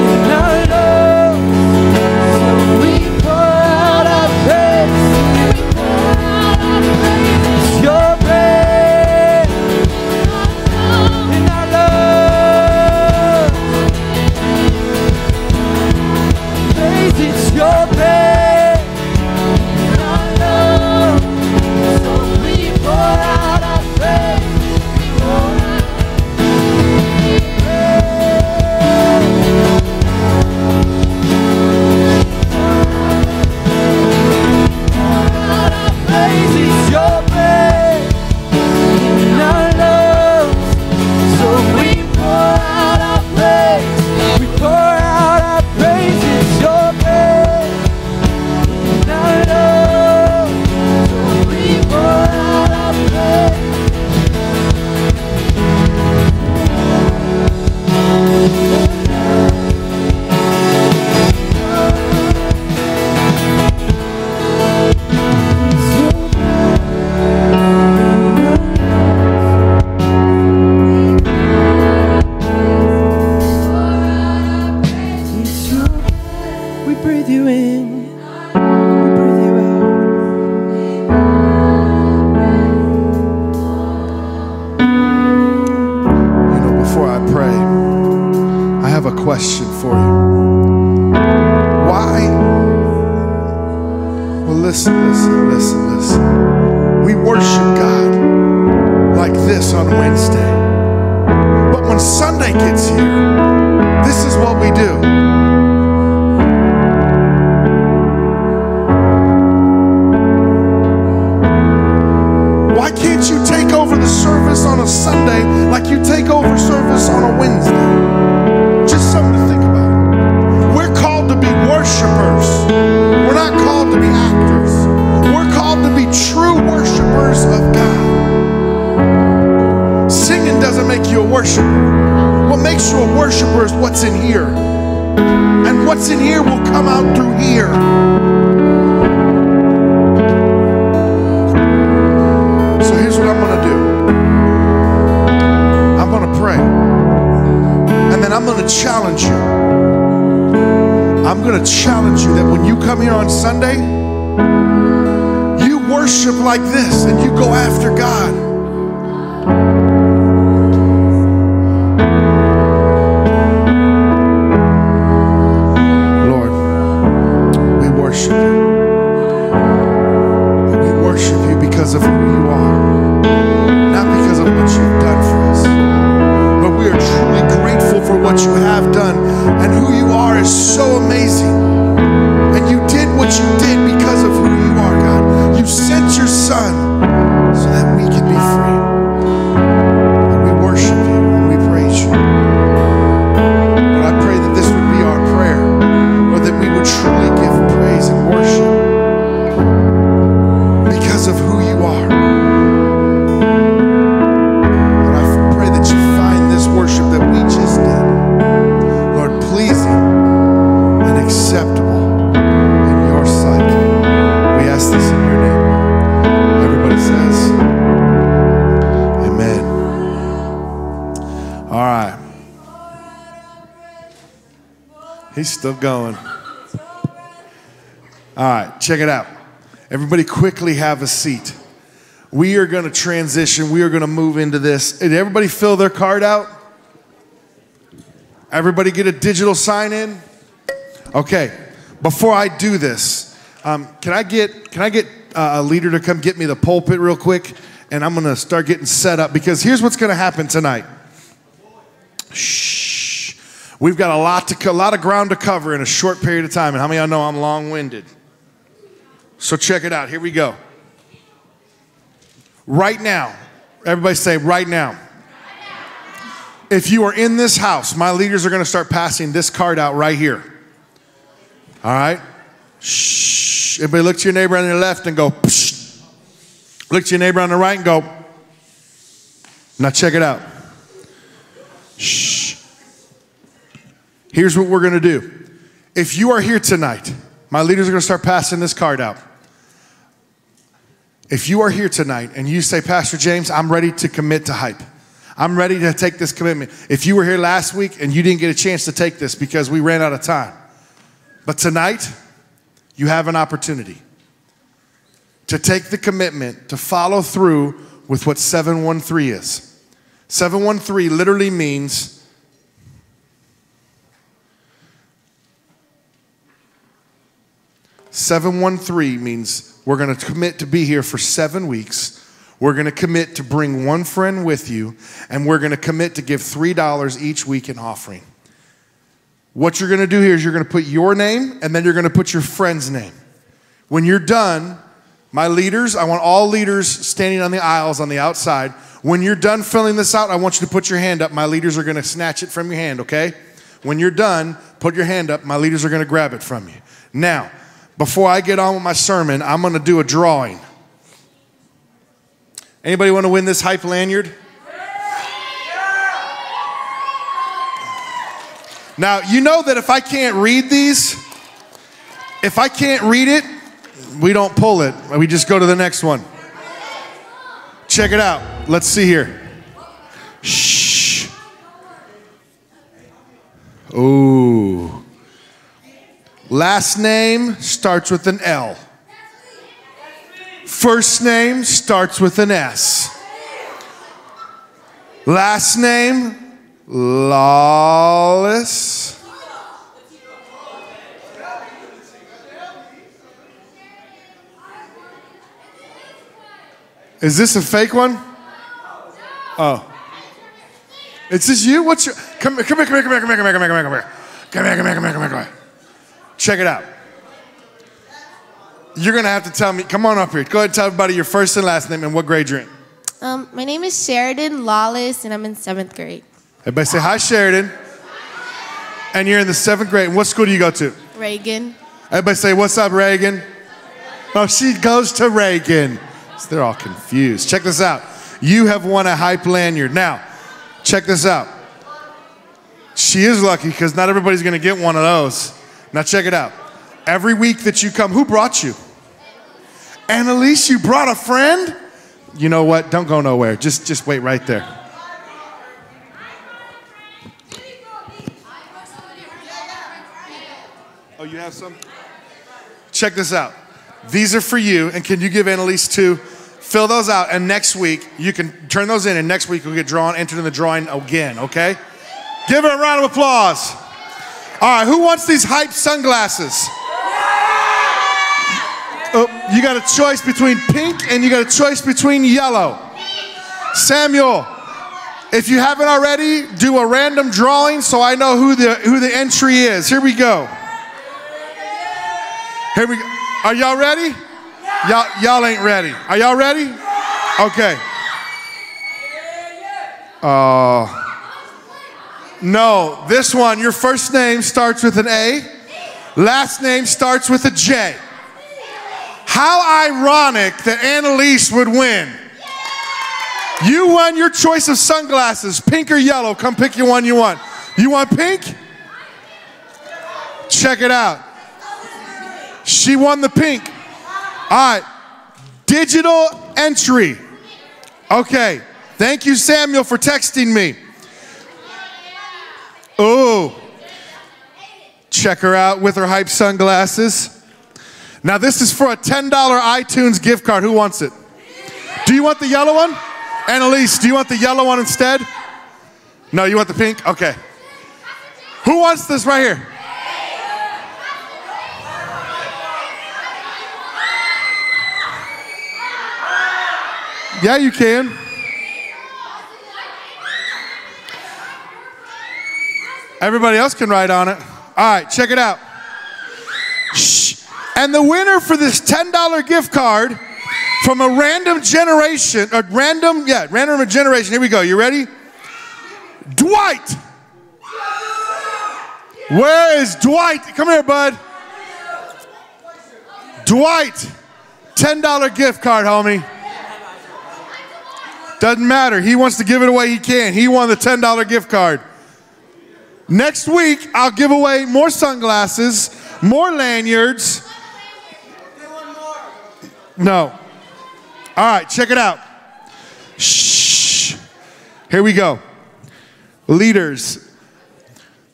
in our lungs, so we pour out our praise. It's your breath in our lungs. Praise, it's your breath in our lungs, so we pour out our praise. Praise is your breath in our lungs, so we pour out our praise. We pour out our praise. It's your breath in our lungs, so we pour out our praise. We breathe you in, we breathe you You know, before I pray, I have a question for you. Why? Well, listen. We worship God like this on Wednesday. But when Sunday gets here, this is what we do. what's in here. And what's in here will come out through here. So here's what I'm going to do. I'm going to pray. And then I'm going to challenge you. I'm going to challenge you that when you come here on Sunday, you worship like this and you go after God. Of who you are, not because of what you've done for us, but we are truly grateful for what you have done, and who you are is so amazing, and you did what you did because of who you are, God. You sent your son so that we can be free, and we worship you and we praise you. But I pray that this would be our prayer, or that we would truly give praise and worship because of who you are. Lord, I pray that you find this worship that we just did, Lord, pleasing and acceptable in your sight. We ask this in your name. Everybody says, amen. All right. He's still going. All right, check it out. Everybody quickly have a seat. We are going to transition. We are going to move into this. Did everybody fill their card out? Everybody get a digital sign in? Okay. Before I do this, can I get a leader to come get me the pulpit real quick? And I'm going to start getting set up, because here's what's going to happen tonight. Shh. We've got a lot of ground to cover in a short period of time. And how many of y'all know I'm long-winded? So check it out. Here we go. Right now. Everybody say right now. If you are in this house, my leaders are going to start passing this card out right here. All right? Shh. Everybody look to your neighbor on your left and go, psh. Look to your neighbor on the right and go. Now check it out. Shh. Here's what we're going to do. If you are here tonight, my leaders are going to start passing this card out. If you are here tonight and you say, Pastor James, I'm ready to commit to hype. I'm ready to take this commitment. If you were here last week and you didn't get a chance to take this because we ran out of time, but tonight you have an opportunity to take the commitment to follow through with what 713 is. 713 literally means 713 means we're going to commit to be here for 7 weeks. We're going to commit to bring one friend with you, and we're going to commit to give $3 each week in offering. What you're going to do here is you're going to put your name, and then you're going to put your friend's name. When you're done, my leaders, I want all leaders standing on the aisles on the outside. When you're done filling this out, I want you to put your hand up. My leaders are going to snatch it from your hand, okay? When you're done, put your hand up. My leaders are going to grab it from you. Now, before I get on with my sermon, I'm going to do a drawing. Anybody want to win this hype lanyard? Now, you know that if I can't read these, if I can't read it, we don't pull it. We just go to the next one. Check it out. Let's see here. Shh. Ooh. Last name starts with an L. First name starts with an S. Last name, Lawless. Is this a fake one? Oh. Is this you? What's your... Come here. Check it out. You're going to have to tell me. Come on up here. Go ahead and tell everybody your first and last name and what grade you're in. My name is Sheridan Lawless, and I'm in 7th grade. Everybody say, hi, Sheridan. And you're in the 7th grade. And what school do you go to? Reagan. Everybody say, what's up, Reagan? Oh, she goes to Reagan. So they're all confused. Check this out. You have won a hype lanyard. Now, check this out. She is lucky because not everybody's going to get one of those. Now check it out. Every week that you come, who brought you? Annalise, you brought a friend? You know what? Don't go nowhere. Just wait right there. Oh, you have some? Check this out. These are for you, and can you give Annalise 2? Fill those out, and next week, you can turn those in, and next week you'll get entered in the drawing again, okay? Give her a round of applause. All right, who wants these hype sunglasses? Oh, you got a choice between pink and you got a choice between yellow. Samuel, if you haven't already, do a random drawing so I know who the entry is. Here we go. Here we go. Are y'all ready? Y'all ain't ready. Are y'all ready? Okay. No, this one, your first name starts with an A. Last name starts with a J. How ironic that Annalise would win. You won your choice of sunglasses, pink or yellow. Come pick your one you want. You want pink? Check it out. She won the pink. All right. Digital entry. Okay. Thank you, Samuel, for texting me. Oh. Check her out with her hype sunglasses. Now this is for a $10 iTunes gift card. Who wants it? Do you want the yellow one? Annalise, do you want the yellow one instead? No, you want the pink? Okay. Who wants this right here? Yeah, you can. Everybody else can write on it. All right, check it out. Shh. And the winner for this $10 gift card from a random generation, random generation. Here we go. You ready? Dwight. Where is Dwight? Come here, bud. Dwight. $10 gift card, homie. Doesn't matter. He wants to give it away. He can. He won the $10 gift card. Next week, I'll give away more sunglasses, more lanyards. No. All right, check it out. Shh. Here we go. Leaders.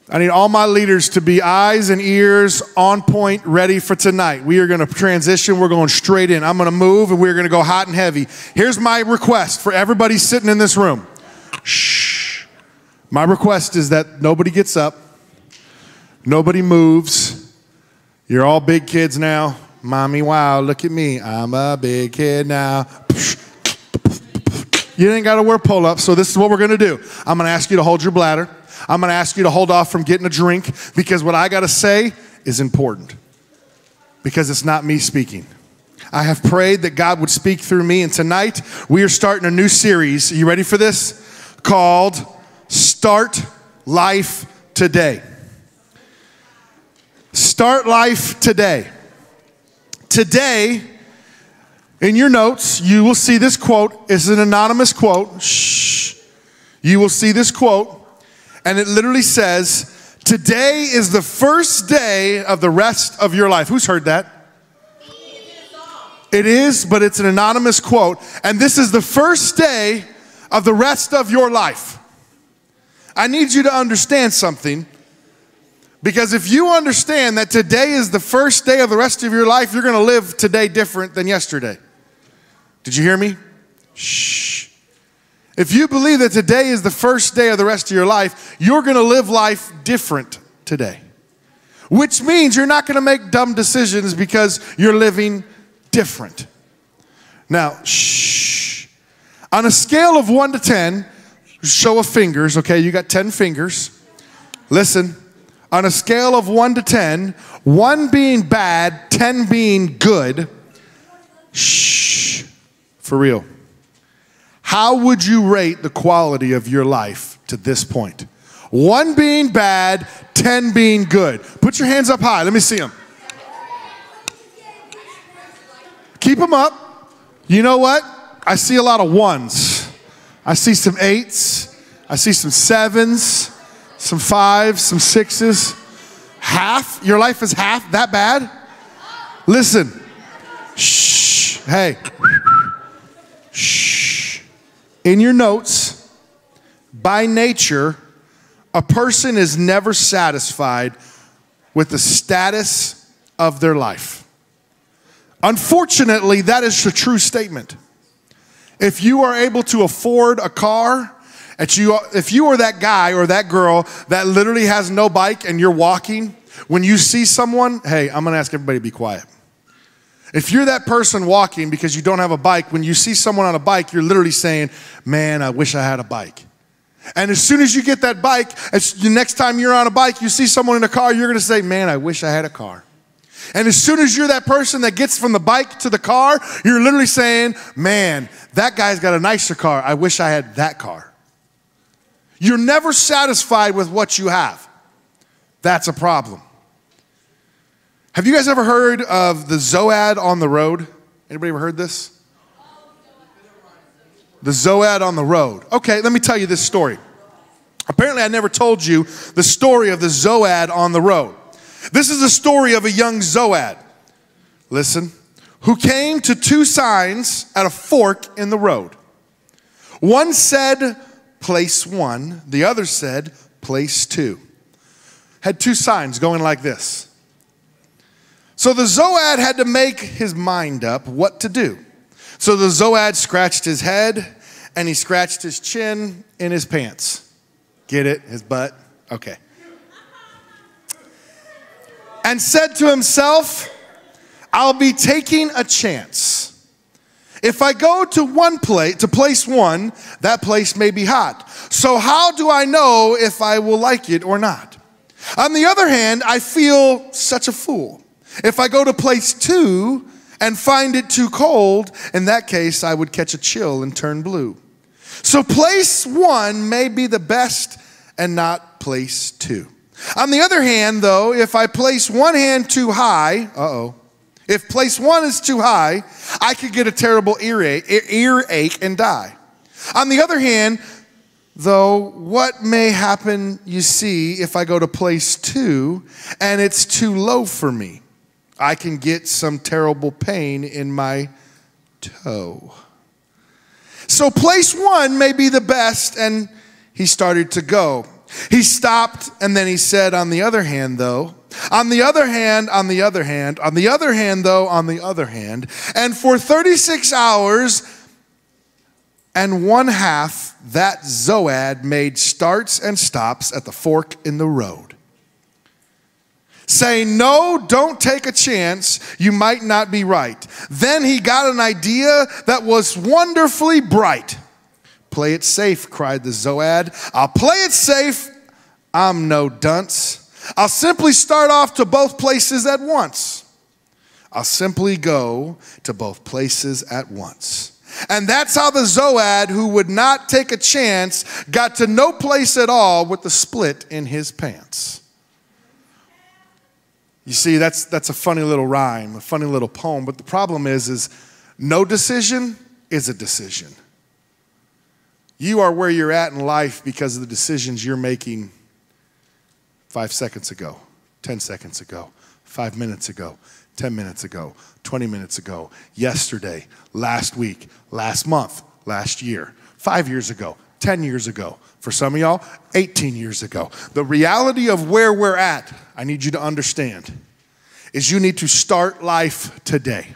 I need all my leaders to be eyes and ears on point, ready for tonight. We are going to transition. We're going straight in. I'm going to move, and we're going to go hot and heavy. Here's my request for everybody sitting in this room. Shh. My request is that nobody gets up. Nobody moves. You're all big kids now. Mommy, wow, look at me. I'm a big kid now. You ain't got to wear pull-ups, so this is what we're going to do. I'm going to ask you to hold your bladder. I'm going to ask you to hold off from getting a drink because what I got to say is important because it's not me speaking. I have prayed that God would speak through me, and tonight we are starting a new series. Are you ready for this? Called Start Life Today. Start Life Today. Today, in your notes, you will see this quote. It's an anonymous quote. Shh. You will see this quote, and it literally says, today is the first day of the rest of your life. Who's heard that? It is, but it's an anonymous quote, and this is the first day of the rest of your life. I need you to understand something. Because if you understand that today is the first day of the rest of your life, you're going to live today different than yesterday. Did you hear me? Shh. If you believe that today is the first day of the rest of your life, you're going to live life different today. Which means you're not going to make dumb decisions because you're living different. Now, shh. On a scale of 1 to 10, show of fingers, okay? You got 10 fingers. Listen. On a scale of 1 to 10, 1 being bad, 10 being good, shh, for real. How would you rate the quality of your life to this point? 1 being bad, 10 being good. Put your hands up high. Let me see them. Keep them up. You know what? I see a lot of 1s. I see some 8s. I see some 7s. some 5s, some 6s. Half? Your life is half that bad? Listen. Shh. Hey. Shh. In your notes, by nature, a person is never satisfied with the status of their life. Unfortunately, that is a true statement. If you are able to afford a car, if you are that guy or that girl that literally has no bike and you're walking, when you see someone, hey, I'm going to ask everybody to be quiet. If you're that person walking because you don't have a bike, when you see someone on a bike, you're literally saying, man, I wish I had a bike. And as soon as you get that bike, the next time you're on a bike, you see someone in a car, you're going to say, man, I wish I had a car. And as soon as you're that person that gets from the bike to the car, you're literally saying, man, that guy's got a nicer car. I wish I had that car. You're never satisfied with what you have. That's a problem. Have you guys ever heard of the Zoad on the road? Anybody ever heard this? The Zoad on the road. Okay, let me tell you this story. Apparently I never told you the story of the Zoad on the road. This is the story of a young Zoad, listen, who came to 2 signs at a fork in the road. One said, place 1. The other said, place 2. Had 2 signs going like this. So the Zoad had to make his mind up what to do. So the Zoad scratched his head and he scratched his chin in his pants. Get it? His butt? Okay. And said to himself, I'll be taking a chance. If I go to place 1, that place may be hot. So how do I know if I will like it or not? On the other hand, I feel such a fool. If I go to place 2 and find it too cold, in that case, I would catch a chill and turn blue. So place 1 may be the best and not place 2. On the other hand, though, if I place one hand too high, if place 1 is too high, I could get a terrible earache and die. On the other hand, though, what may happen, you see, if I go to place 2 and it's too low for me? I can get some terrible pain in my toe. So place 1 may be the best, and he started to go. He stopped, and then he said, on the other hand, though, on the other hand, on the other hand, on the other hand, though, on the other hand, and for 36 hours and 1/2, that Zoad made starts and stops at the fork in the road, saying, no, don't take a chance, you might not be right. Then he got an idea that was wonderfully bright. Play it safe, cried the Zoad. I'll play it safe. I'm no dunce. I'll simply start off to both places at once. I'll simply go to both places at once. And that's how the Zoad, who would not take a chance, got to no place at all with the split in his pants. You see, that's a funny little rhyme, a funny little poem. But the problem is no decision is a decision. You are where you're at in life because of the decisions you're making 5 seconds ago, 10 seconds ago, 5 minutes ago, 10 minutes ago, 20 minutes ago, yesterday, last week, last month, last year, 5 years ago, 10 years ago. For some of y'all, 18 years ago. The reality of where we're at, I need you to understand, is you need to start life today.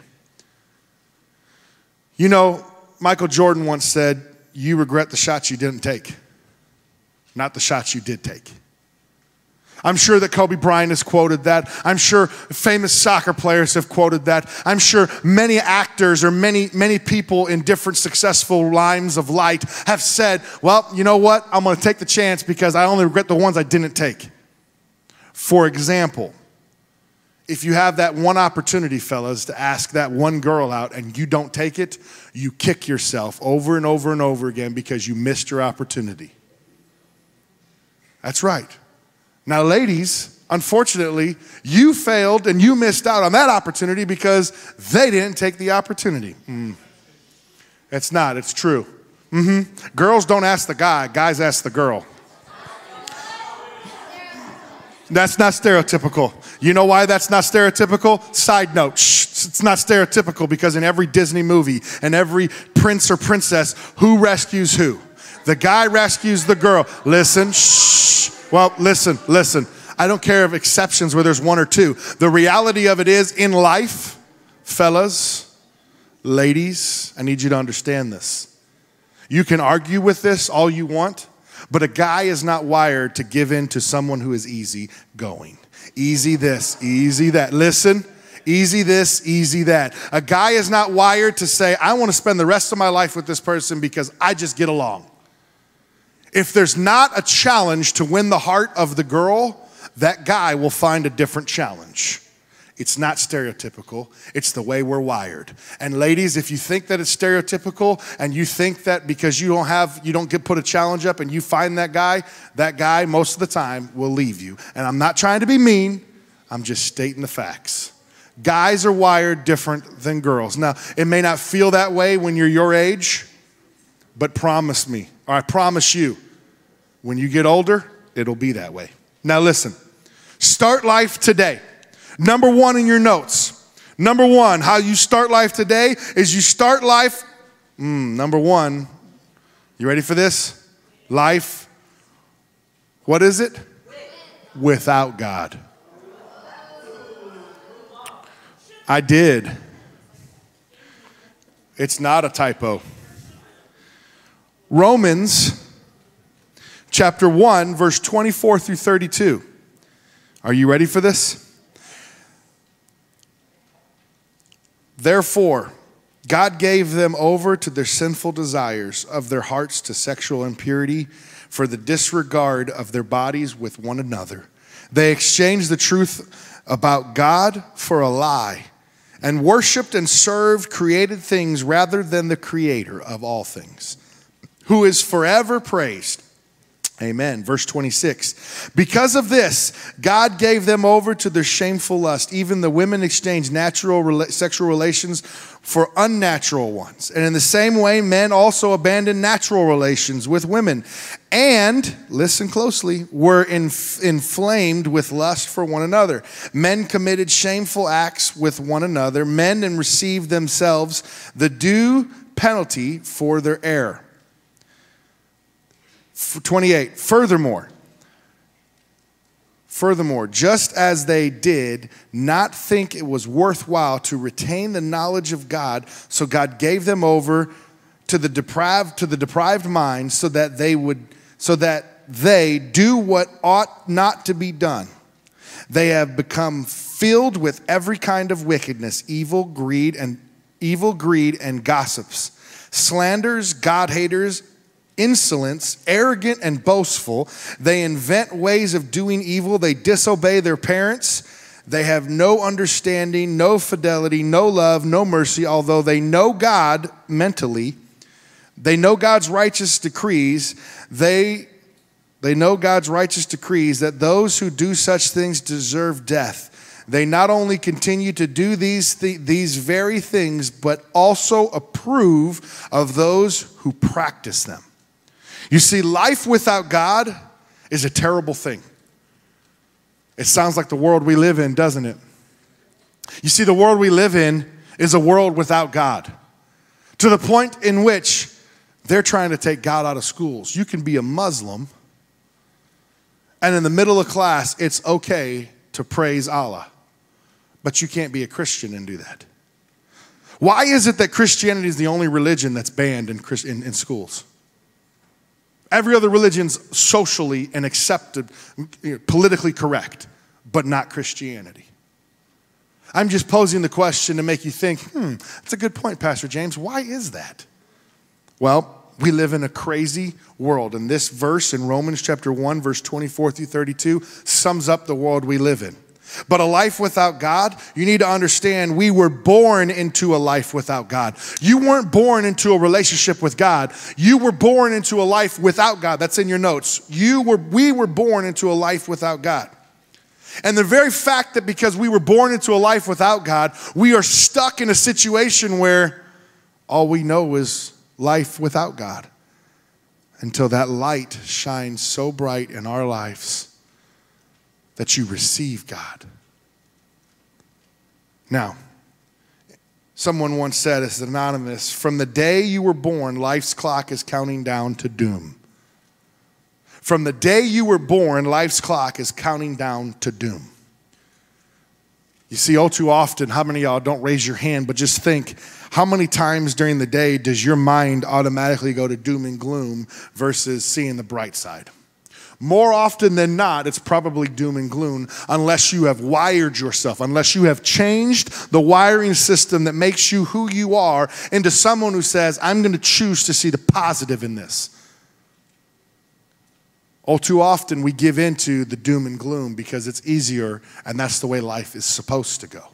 You know, Michael Jordan once said, you regret the shots you didn't take, not the shots you did take. I'm sure that Kobe Bryant has quoted that. I'm sure famous soccer players have quoted that. I'm sure many actors or many people in different successful lines of light have said, well, you know what? I'm going to take the chance because I only regret the ones I didn't take. For example, if you have that one opportunity, fellas, to ask that one girl out and you don't take it, you kick yourself over and over and over again because you missed your opportunity. That's right. Now, ladies, unfortunately, you failed and you missed out on that opportunity because they didn't take the opportunity. It's not, it's true. Girls don't ask the guy, guys ask the girl. That's not stereotypical. You know why that's not stereotypical? Side note, it's not stereotypical because in every Disney movie and every prince or princess, who rescues who? The guy rescues the girl. Listen, well, listen. I don't care of exceptions where there's one or two. The reality of it is in life, fellas, ladies, I need you to understand this. You can argue with this all you want, but a guy is not wired to give in to someone who is easy going. Easy this, easy that. Listen, easy this, easy that. A guy is not wired to say, I want to spend the rest of my life with this person because I just get along. If there's not a challenge to win the heart of the girl, that guy will find a different challenge. It's not stereotypical. It's the way we're wired. And ladies, if you think that it's stereotypical and you think that because you don't get put a challenge up and you find that guy most of the time will leave you. And I'm not trying to be mean. I'm just stating the facts. Guys are wired different than girls. Now, it may not feel that way when you're your age, but promise me, or I promise you, when you get older, it'll be that way. Now listen, start life today. Number one in your notes. Number one, how you start life today is you start life, number one, you ready for this? Life, what is it? Without God. I did. It's not a typo. Romans chapter 1, verse 24 through 32. Are you ready for this? Therefore, God gave them over to their sinful desires of their hearts to sexual impurity for the disregard of their bodies with one another. They exchanged the truth about God for a lie and worshiped and served created things rather than the Creator of all things, who is forever praised. Amen. Verse 26. Because of this, God gave them over to their shameful lust. Even the women exchanged sexual relations for unnatural ones. And in the same way, men also abandoned natural relations with women. And, listen closely, were inflamed with lust for one another. Men committed shameful acts with one another. Men and received themselves the due penalty for their error. 28, furthermore, just as they did not think it was worthwhile to retain the knowledge of God, so God gave them over to the deprived mind so that they do what ought not to be done. They have become filled with every kind of wickedness, evil, greed, and gossips, slanders, God-haters, insolence, arrogant and boastful. They invent ways of doing evil. They disobey their parents. They have no understanding, no fidelity, no love, no mercy. Although they know God mentally, they know God's righteous decrees. They know God's righteous decrees that those who do such things deserve death. They not only continue to do these very things, but also approve of those who practice them. You see, life without God is a terrible thing. It sounds like the world we live in, doesn't it? You see, the world we live in is a world without God. To the point in which they're trying to take God out of schools. You can be a Muslim, and in the middle of class, it's okay to praise Allah. But you can't be a Christian and do that. Why is it that Christianity is the only religion that's banned in schools? Every other religion's socially and accepted, politically correct, but not Christianity. I'm just posing the question to make you think, that's a good point, Pastor James. Why is that? Well, we live in a crazy world, and this verse in Romans chapter 1, verse 24 through 32 sums up the world we live in. But a life without God, you need to understand we were born into a life without God. You weren't born into a relationship with God. You were born into a life without God. That's in your notes. We were born into a life without God. And the very fact that because we were born into a life without God, we are stuck in a situation where all we know is life without God until that light shines so bright in our lives that you receive God. Now, someone once said, it's anonymous, from the day you were born, life's clock is counting down to doom. From the day you were born, life's clock is counting down to doom. You see, all too often, how many of y'all, don't raise your hand, but just think, how many times during the day does your mind automatically go to doom and gloom versus seeing the bright side? More often than not, it's probably doom and gloom unless you have wired yourself, unless you have changed the wiring system that makes you who you are into someone who says, I'm going to choose to see the positive in this. All too often, we give into the doom and gloom because it's easier, and that's the way life is supposed to go.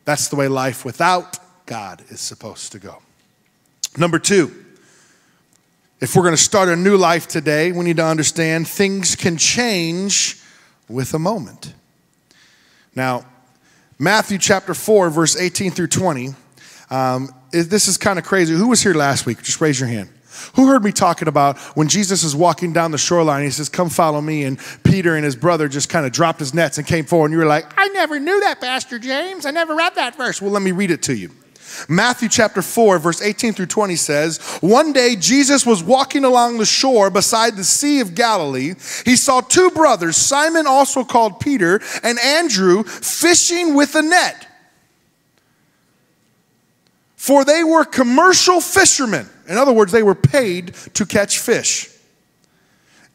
That's the way life without God is supposed to go. Number two, if we're going to start a new life today, we need to understand things can change with a moment. Now, Matthew chapter 4, verse 18 through 20, this is kind of crazy. Who was here last week? Just raise your hand. Who heard me talking about when Jesus is walking down the shoreline, he says, come follow me, and Peter and his brother just kind of dropped his nets and came forward, and you were like, I never knew that, Pastor James. I never read that verse. Well, let me read it to you. Matthew chapter 4, verse 18 through 20 says, one day Jesus was walking along the shore beside the Sea of Galilee. He saw two brothers, Simon, also called Peter, and Andrew, fishing with a net. For they were commercial fishermen. In other words, they were paid to catch fish.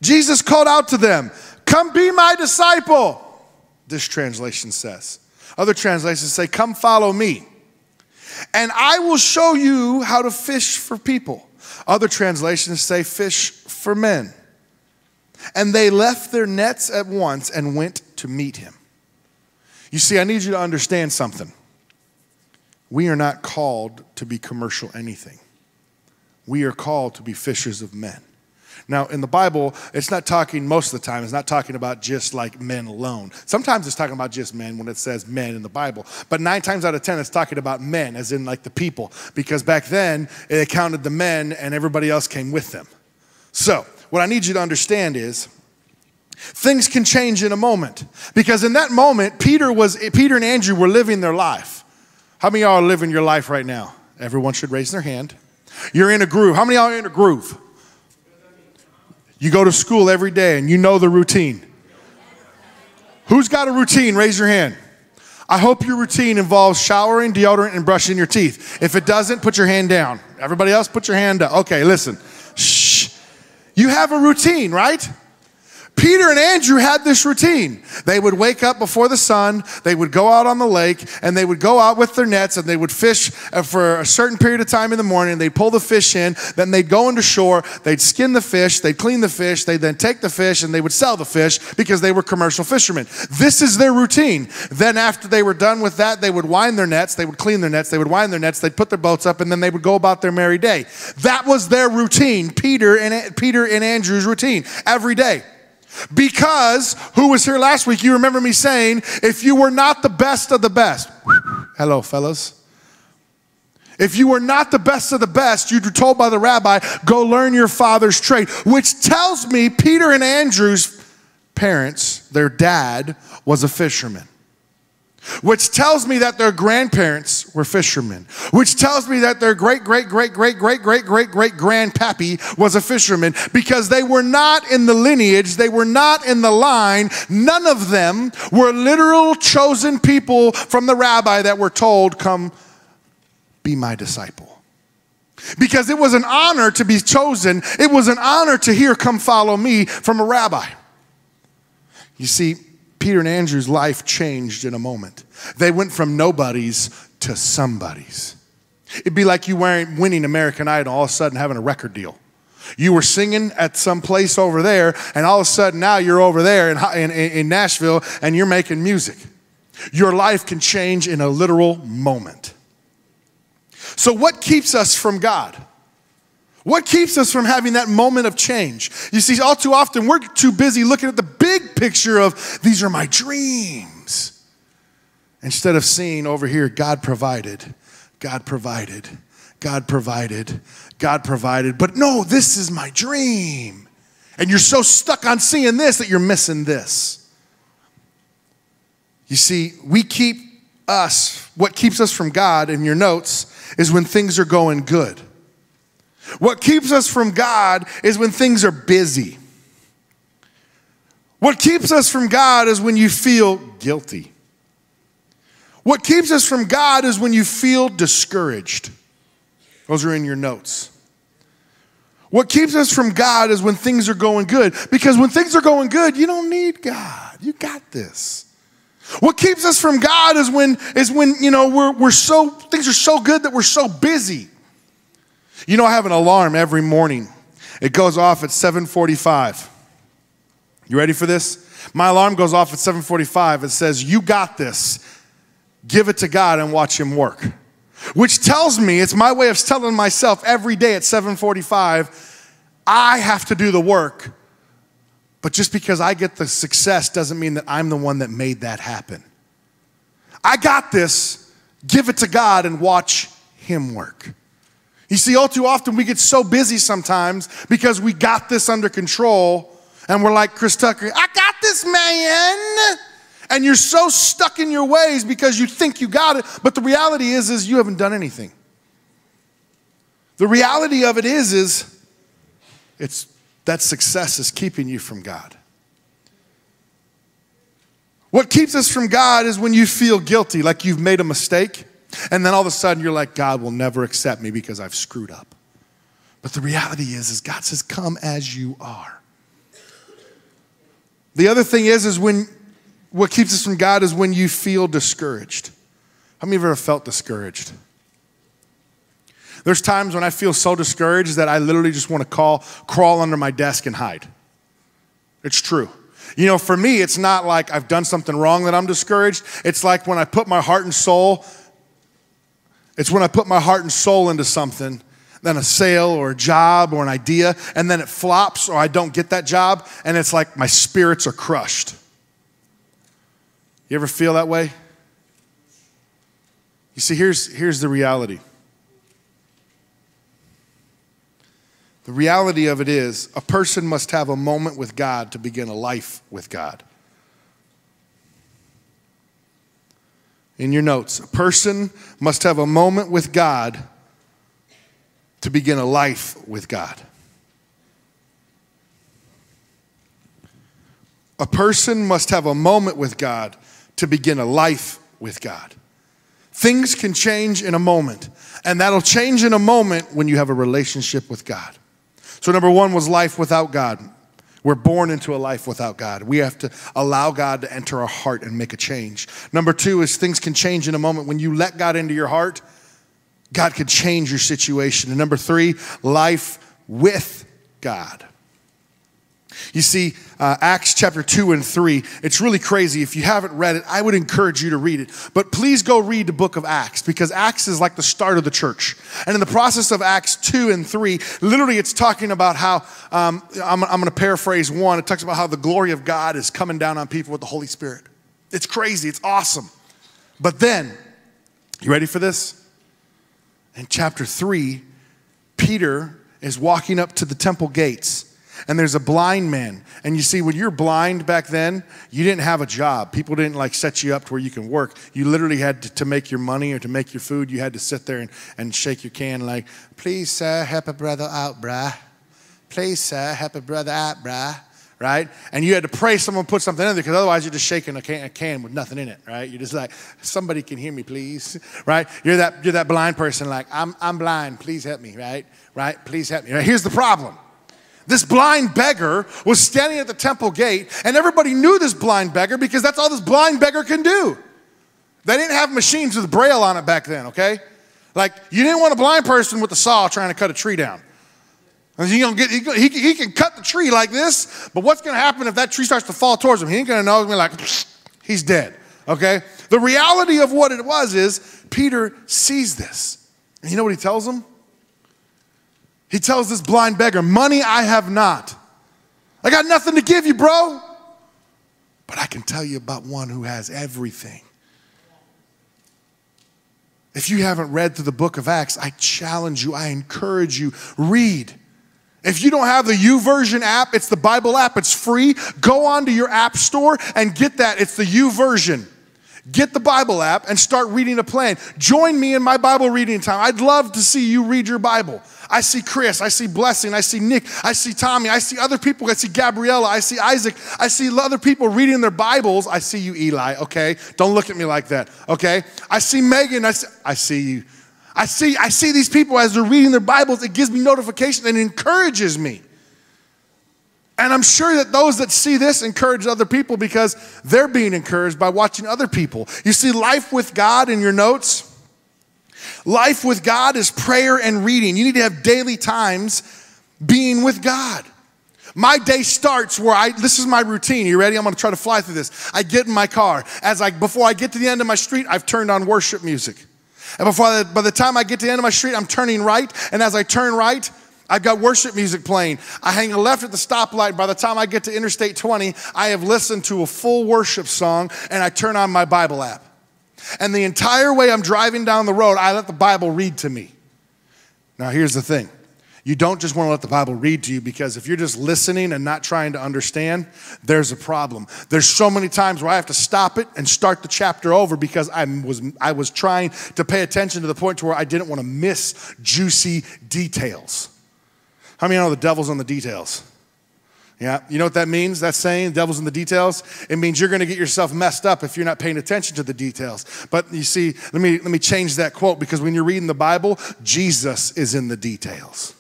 Jesus called out to them, come be my disciple. This translation says. Other translations say, come follow me, and I will show you how to fish for people. Other translations say fish for men. And they left their nets at once and went to meet him. You see, I need you to understand something. We are not called to be commercial anything. We are called to be fishers of men. Now, in the Bible, it's not talking, most of the time, it's not talking about just like men alone. Sometimes it's talking about just men when it says men in the Bible. But 9 times out of 10, it's talking about men, as in like the people. Because back then, it counted the men and everybody else came with them. So, what I need you to understand is, things can change in a moment. Because in that moment, Peter and Andrew were living their life. How many of y'all are living your life right now? Everyone should raise their hand. You're in a groove. How many of y'all are in a groove? You go to school every day and you know the routine. Who's got a routine? Raise your hand. I hope your routine involves showering, deodorant, and brushing your teeth. If it doesn't, put your hand down. Everybody else, put your hand up. Okay, listen. Shh. You have a routine, right? Peter and Andrew had this routine. They would wake up before the sun, they would go out on the lake, and they would go out with their nets, and they would fish for a certain period of time in the morning. They'd pull the fish in, then they'd go into shore, they'd skin the fish, they'd clean the fish, they'd then take the fish, and they would sell the fish because they were commercial fishermen. This is their routine. Then after they were done with that, they would wind their nets, they would clean their nets, they would wind their nets, they'd put their boats up, and then they would go about their merry day. That was their routine, Peter and Andrew's routine, every day. Because, who was here last week, you remember me saying, if you were not the best of the best, hello fellas, if you were not the best of the best, you were told by the rabbi, go learn your father's trade, which tells me Peter and Andrew's parents, their dad, was a fisherman. Which tells me that their grandparents were fishermen. Which tells me that their great-great-great-great-great-great-great-great-grandpappy was a fisherman, because they were not in the lineage, they were not in the line. None of them were literal chosen people from the rabbi that were told, come be my disciple. Because it was an honor to be chosen. It was an honor to hear, come follow me, from a rabbi. You see, Peter and Andrew's life changed in a moment. They went from nobodies to somebodies. It'd be like you weren't winning American Idol, all of a sudden having a record deal. You were singing at some place over there, and all of a sudden now you're over there in Nashville, and you're making music. Your life can change in a literal moment. So what keeps us from God? What keeps us from having that moment of change? You see, all too often, we're too busy looking at the big picture of, these are my dreams, instead of seeing over here, God provided, God provided, God provided, God provided. But no, this is my dream. And you're so stuck on seeing this that you're missing this. You see, what keeps us from God, in your notes, is when things are going good. What keeps us from God is when things are busy. What keeps us from God is when you feel guilty. What keeps us from God is when you feel discouraged. Those are in your notes. What keeps us from God is when things are going good. Because when things are going good, you don't need God. You got this. What keeps us from God is when you know things are so good that we're so busy. You know, I have an alarm every morning. It goes off at 7:45. You ready for this? My alarm goes off at 7:45. It says, "You got this. Give it to God and watch him work." Which tells me, it's my way of telling myself every day at 7:45, I have to do the work. But just because I get the success doesn't mean that I'm the one that made that happen. I got this. Give it to God and watch him work. You see, all too often we get so busy sometimes because we got this under control and we're like Chris Tucker, "I got this, man." And you're so stuck in your ways because you think you got it, but the reality is you haven't done anything. The reality of it is it's that success is keeping you from God. What keeps us from God is when you feel guilty, like you've made a mistake, and then all of a sudden you're like, "God will never accept me because I've screwed up." But the reality is God says, "Come as you are." The other thing is when what keeps us from God is when you feel discouraged. How many of you ever felt discouraged? There's times when I feel so discouraged that I literally just want to crawl under my desk and hide. It's true. You know, for me, it's not like I've done something wrong that I'm discouraged. It's like when I put my heart and soul, into something, then a sale or a job or an idea, and then it flops or I don't get that job, and it's like my spirits are crushed. You ever feel that way? You see, here's the reality. The reality of it is a person must have a moment with God to begin a life with God. In your notes, a person must have a moment with God to begin a life with God. A person must have a moment with God to begin a life with God. Things can change in a moment, and that'll change in a moment when you have a relationship with God. So number one was life without God. We're born into a life without God. We have to allow God to enter our heart and make a change. Number two is things can change in a moment. When you let God into your heart, God could change your situation. And number three, life with God. You see, Acts chapter 2 and 3, it's really crazy. If you haven't read it, I would encourage you to read it. But please go read the book of Acts, because Acts is like the start of the church. And in the process of Acts 2 and 3, literally it's talking about how, I'm going to paraphrase one, it talks about how the glory of God is coming down on people with the Holy Spirit. It's crazy, it's awesome. But then, you ready for this? In chapter 3, Peter is walking up to the temple gates. And there's a blind man. And you see, when you're blind back then, you didn't have a job. People didn't like set you up to where you can work. You literally had to make your money or to make your food. You had to sit there and shake your can like, "Please, sir, help a brother out, bruh. Please, sir, help a brother out, bruh." Right? And you had to pray someone put something in there, because otherwise you're just shaking a can with nothing in it, right? You're just like, "Somebody can hear me, please." Right? You're that blind person like, I'm blind, please help me, right? Right? Please help me. Right? Here's the problem. This blind beggar was standing at the temple gate, and everybody knew this blind beggar because that's all this blind beggar can do. They didn't have machines with Braille on it back then, okay? Like, you didn't want a blind person with a saw trying to cut a tree down. He can cut the tree like this, but what's going to happen if that tree starts to fall towards him? He ain't going to know. He's going to be like, he's dead, okay? The reality of what it was is Peter sees this. And you know what he tells him? He tells this blind beggar, "Money I have not. I got nothing to give you, bro. But I can tell you about one who has everything." If you haven't read through the book of Acts, I challenge you, I encourage you, read. If you don't have the YouVersion app, it's the Bible app, it's free. Go onto your app store and get that. It's the YouVersion. Get the Bible app and start reading a plan. Join me in my Bible reading time. I'd love to see you read your Bible. I see Chris, I see Blessing, I see Nick, I see Tommy, I see other people, I see Gabriella, I see Isaac, I see other people reading their Bibles. I see you, Eli, okay? Don't look at me like that, okay? I see Megan, I see you. I see these people as they're reading their Bibles. It gives me notification and encourages me. And I'm sure that those that see this encourage other people because they're being encouraged by watching other people. You see, life with God in your notes. Life with God is prayer and reading. You need to have daily times being with God. My day starts this is my routine. You ready? I'm going to try to fly through this. I get in my car. Before I get to the end of my street, I've turned on worship music. And by the time I get to the end of my street, I'm turning right. And as I turn right, I've got worship music playing. I hang a left at the stoplight. By the time I get to Interstate 20, I have listened to a full worship song, and I turn on my Bible app. And the entire way I'm driving down the road, I let the Bible read to me. Now, here's the thing. You don't just want to let the Bible read to you, because if you're just listening and not trying to understand, there's a problem. There's so many times where I have to stop it and start the chapter over because I was trying to pay attention to the point to where I didn't want to miss juicy details. How many know the devil's in the details? Yeah, you know what that means? That saying, the devil's in the details? It means you're going to get yourself messed up if you're not paying attention to the details. But you see, let me change that quote, because when you're reading the Bible, Jesus is in the details.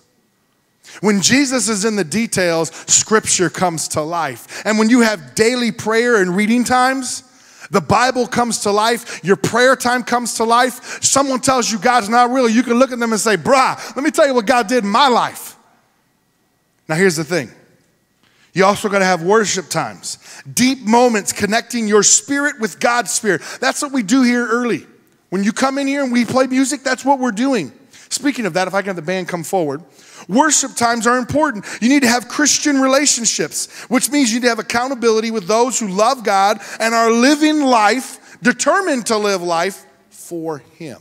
When Jesus is in the details, Scripture comes to life. And when you have daily prayer and reading times, the Bible comes to life, your prayer time comes to life. Someone tells you God's not real, you can look at them and say, "Brah, let me tell you what God did in my life." Now here's the thing. You also got to have worship times. Deep moments connecting your spirit with God's spirit. That's what we do here early. When you come in here and we play music, that's what we're doing. Speaking of that, if I can have the band come forward. Worship times are important. You need to have Christian relationships, which means you need to have accountability with those who love God and are living life, determined to live life for Him.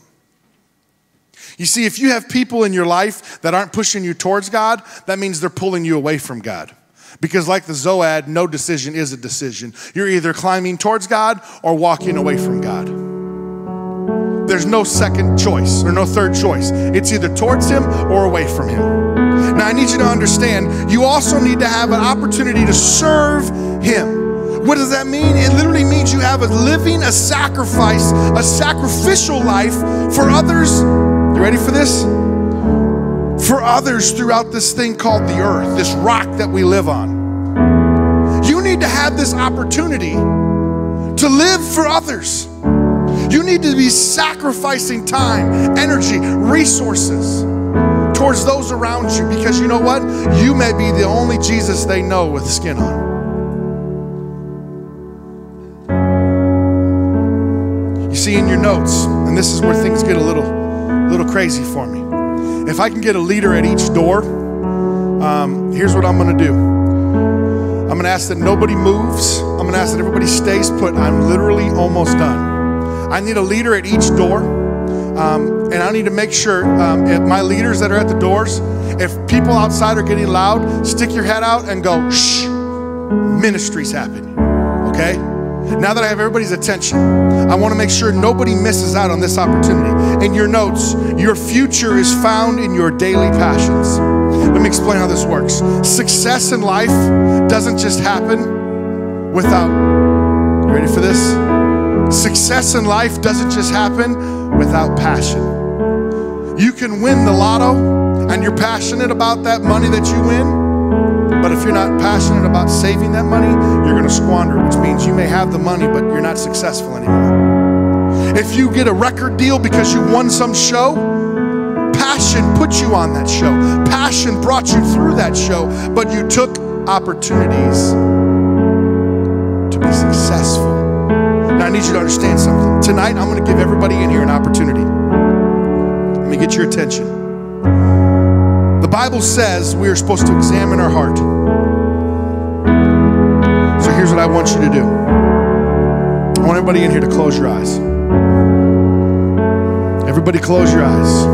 You see, if you have people in your life that aren't pushing you towards God, that means they're pulling you away from God. Because like the Zoad, no decision is a decision. You're either climbing towards God or walking away from God. There's no second choice or no third choice. It's either towards Him or away from Him. Now I need you to understand, you also need to have an opportunity to serve Him. What does that mean? It literally means you have a sacrificial life for others. You ready for this? For others throughout this thing called the earth, this rock that we live on. You need to have this opportunity to live for others. You need to be sacrificing time, energy, resources towards those around you, because you know what? You may be the only Jesus they know with skin on. You see in your notes, and this is where things get a little crazy for me. If I can get a leader at each door, here's what I'm going to do. I'm going to ask that nobody moves. I'm going to ask that everybody stays put. I'm literally almost done. I need a leader at each door, and I need to make sure if my leaders that are at the doors, if people outside are getting loud, stick your head out and go, "Shh, ministry's happening." Okay? Now that I have everybody's attention, I want to make sure nobody misses out on this opportunity. In your notes, your future is found in your daily passions. Let me explain how this works. Success in life doesn't just happen without, you ready for this? Success in life doesn't just happen without passion. You can win the lotto and you're passionate about that money that you win, but if you're not passionate about saving that money, you're going to squander it, which means you may have the money, but you're not successful anymore. If you get a record deal because you won some show, passion put you on that show. Passion brought you through that show, but you took opportunities to be successful. Now I need you to understand something. Tonight, I'm going to give everybody in here an opportunity. Let me get your attention. The Bible says we are supposed to examine our heart. So here's what I want you to do. I want everybody in here to close your eyes. Everybody close your eyes.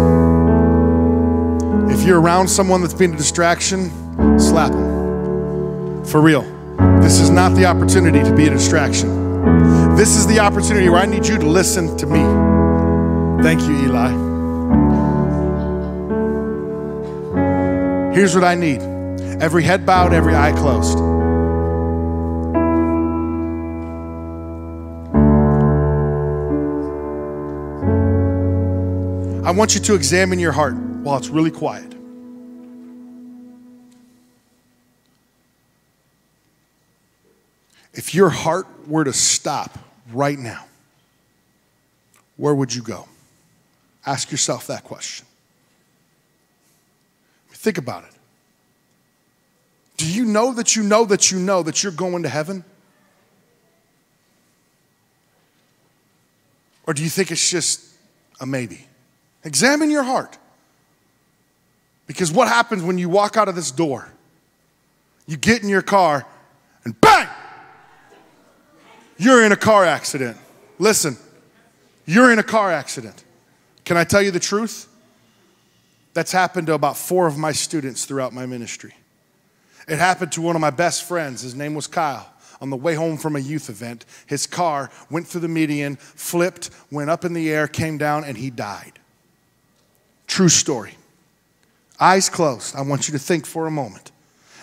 If you're around someone that's being a distraction, slap them. For real. This is not the opportunity to be a distraction. This is the opportunity where I need you to listen to me. Thank you, Eli. Here's what I need. Every head bowed, every eye closed. I want you to examine your heart while it's really quiet. If your heart were to stop right now, where would you go? Ask yourself that question. Think about it. Do you know that you know that you know that you're going to heaven? Or do you think it's just a maybe? Examine your heart. Because what happens when you walk out of this door? You get in your car and bang! You're in a car accident. Listen, you're in a car accident. Can I tell you the truth? That's happened to about 4 of my students throughout my ministry. It happened to one of my best friends. His name was Kyle. On the way home from a youth event, his car went through the median, flipped, went up in the air, came down, and he died. True story. Eyes closed. I want you to think for a moment.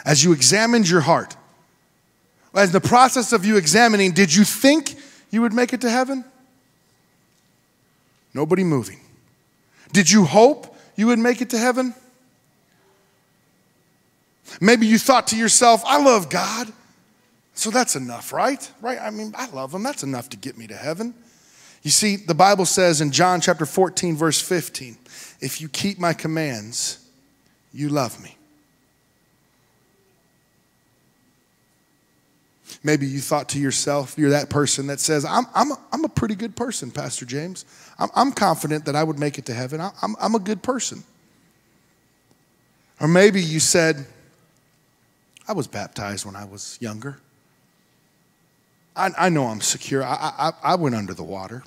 As you examined your heart, as the process of you examining, did you think you would make it to heaven? Nobody moving. Did you hope you would make it to heaven? Maybe you thought to yourself, I love God, so that's enough, right? Right? I mean, I love him. That's enough to get me to heaven. You see, the Bible says in John chapter 14, verse 15, if you keep my commands, you love me. Maybe you thought to yourself, you're that person that says, I'm a pretty good person, Pastor James. I'm confident that I would make it to heaven. I'm a good person. Or maybe you said, I was baptized when I was younger. I know I'm secure. I went under the water.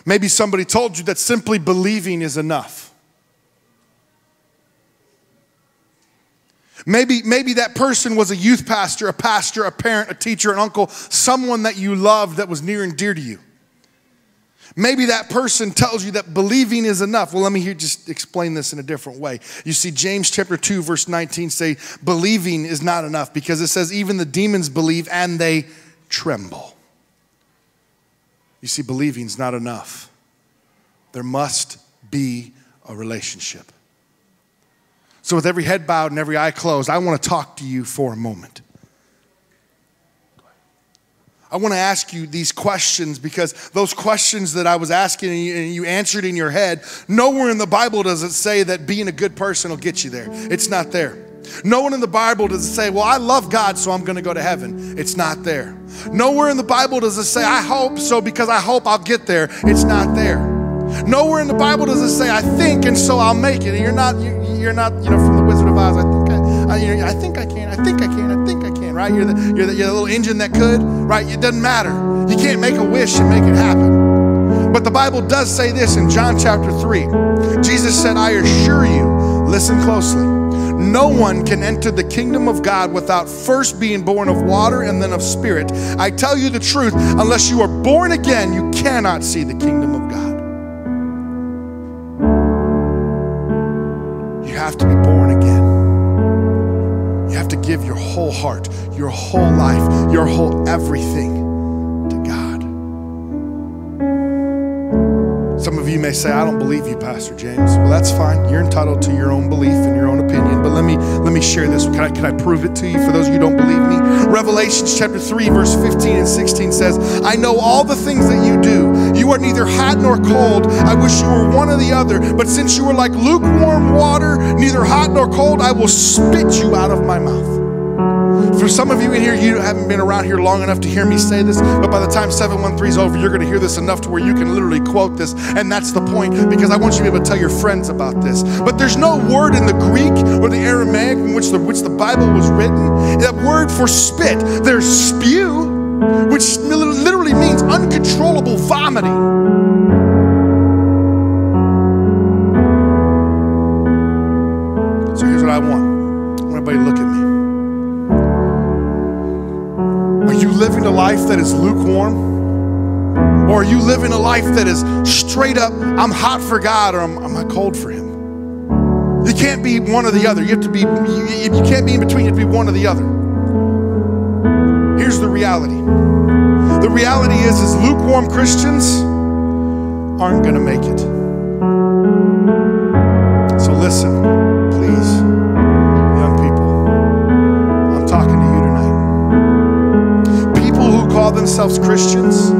Maybe somebody told you that simply believing is enough. Maybe that person was a youth pastor, a parent, a teacher, an uncle, someone that you loved that was near and dear to you. Maybe that person tells you that believing is enough. Well, let me just explain this in a different way. You see, James chapter 2, verse 19 say, believing is not enough because it says even the demons believe and they tremble. You see, believing is not enough. There must be a relationship. So with every head bowed and every eye closed, I want to talk to you for a moment. I want to ask you these questions because those questions that I was asking and you answered in your head, nowhere in the Bible does it say that being a good person will get you there. It's not there. Nowhere in the Bible does it say, well, I love God, so I'm going to go to heaven. It's not there. Nowhere in the Bible does it say, I hope, so because I hope I'll get there. It's not there. Nowhere in the Bible does it say, I think, and so I'll make it. And you're not, from the Wizard of Oz. I think I can, right? You're the little engine that could, right? It doesn't matter. You can't make a wish and make it happen. But the Bible does say this in John chapter 3. Jesus said, I assure you, listen closely, no one can enter the kingdom of God without first being born of water and then of spirit. I tell you the truth, unless you are born again, you cannot see the kingdom of God. You have to be born again. You have to give your whole heart, your whole life, your whole everything to God. Some of you may say, I don't believe you, Pastor James. Well, that's fine. You're entitled to your own belief and your own opinion. But let me share this. Can I prove it to you for those of you who don't believe me? Revelation chapter 3, verse 15 and 16 says, I know all the things that you do. You are neither hot nor cold. I wish you were one or the other. But since you are like lukewarm water, neither hot nor cold, I will spit you out of my mouth. For some of you in here, you haven't been around here long enough to hear me say this, but by the time 713 is over, you're going to hear this enough to where you can literally quote this, and that's the point, because I want you to be able to tell your friends about this. But there's no word in the Greek or the Aramaic in which the Bible was written. That word for spit, there's spew, which literally means uncontrollable vomiting. So here's what I want. I want everybody to look at me. Are you living life that is lukewarm? Or are you living a life that is straight up, I'm hot for God or am I cold for him? You can't be one or the other. You have to be, you can't be in between. You have to be one or the other. Here's the reality. The reality is lukewarm Christians aren't going to make it. So listen, please, young people, I'm talking to you tonight. People who call themselves Christians,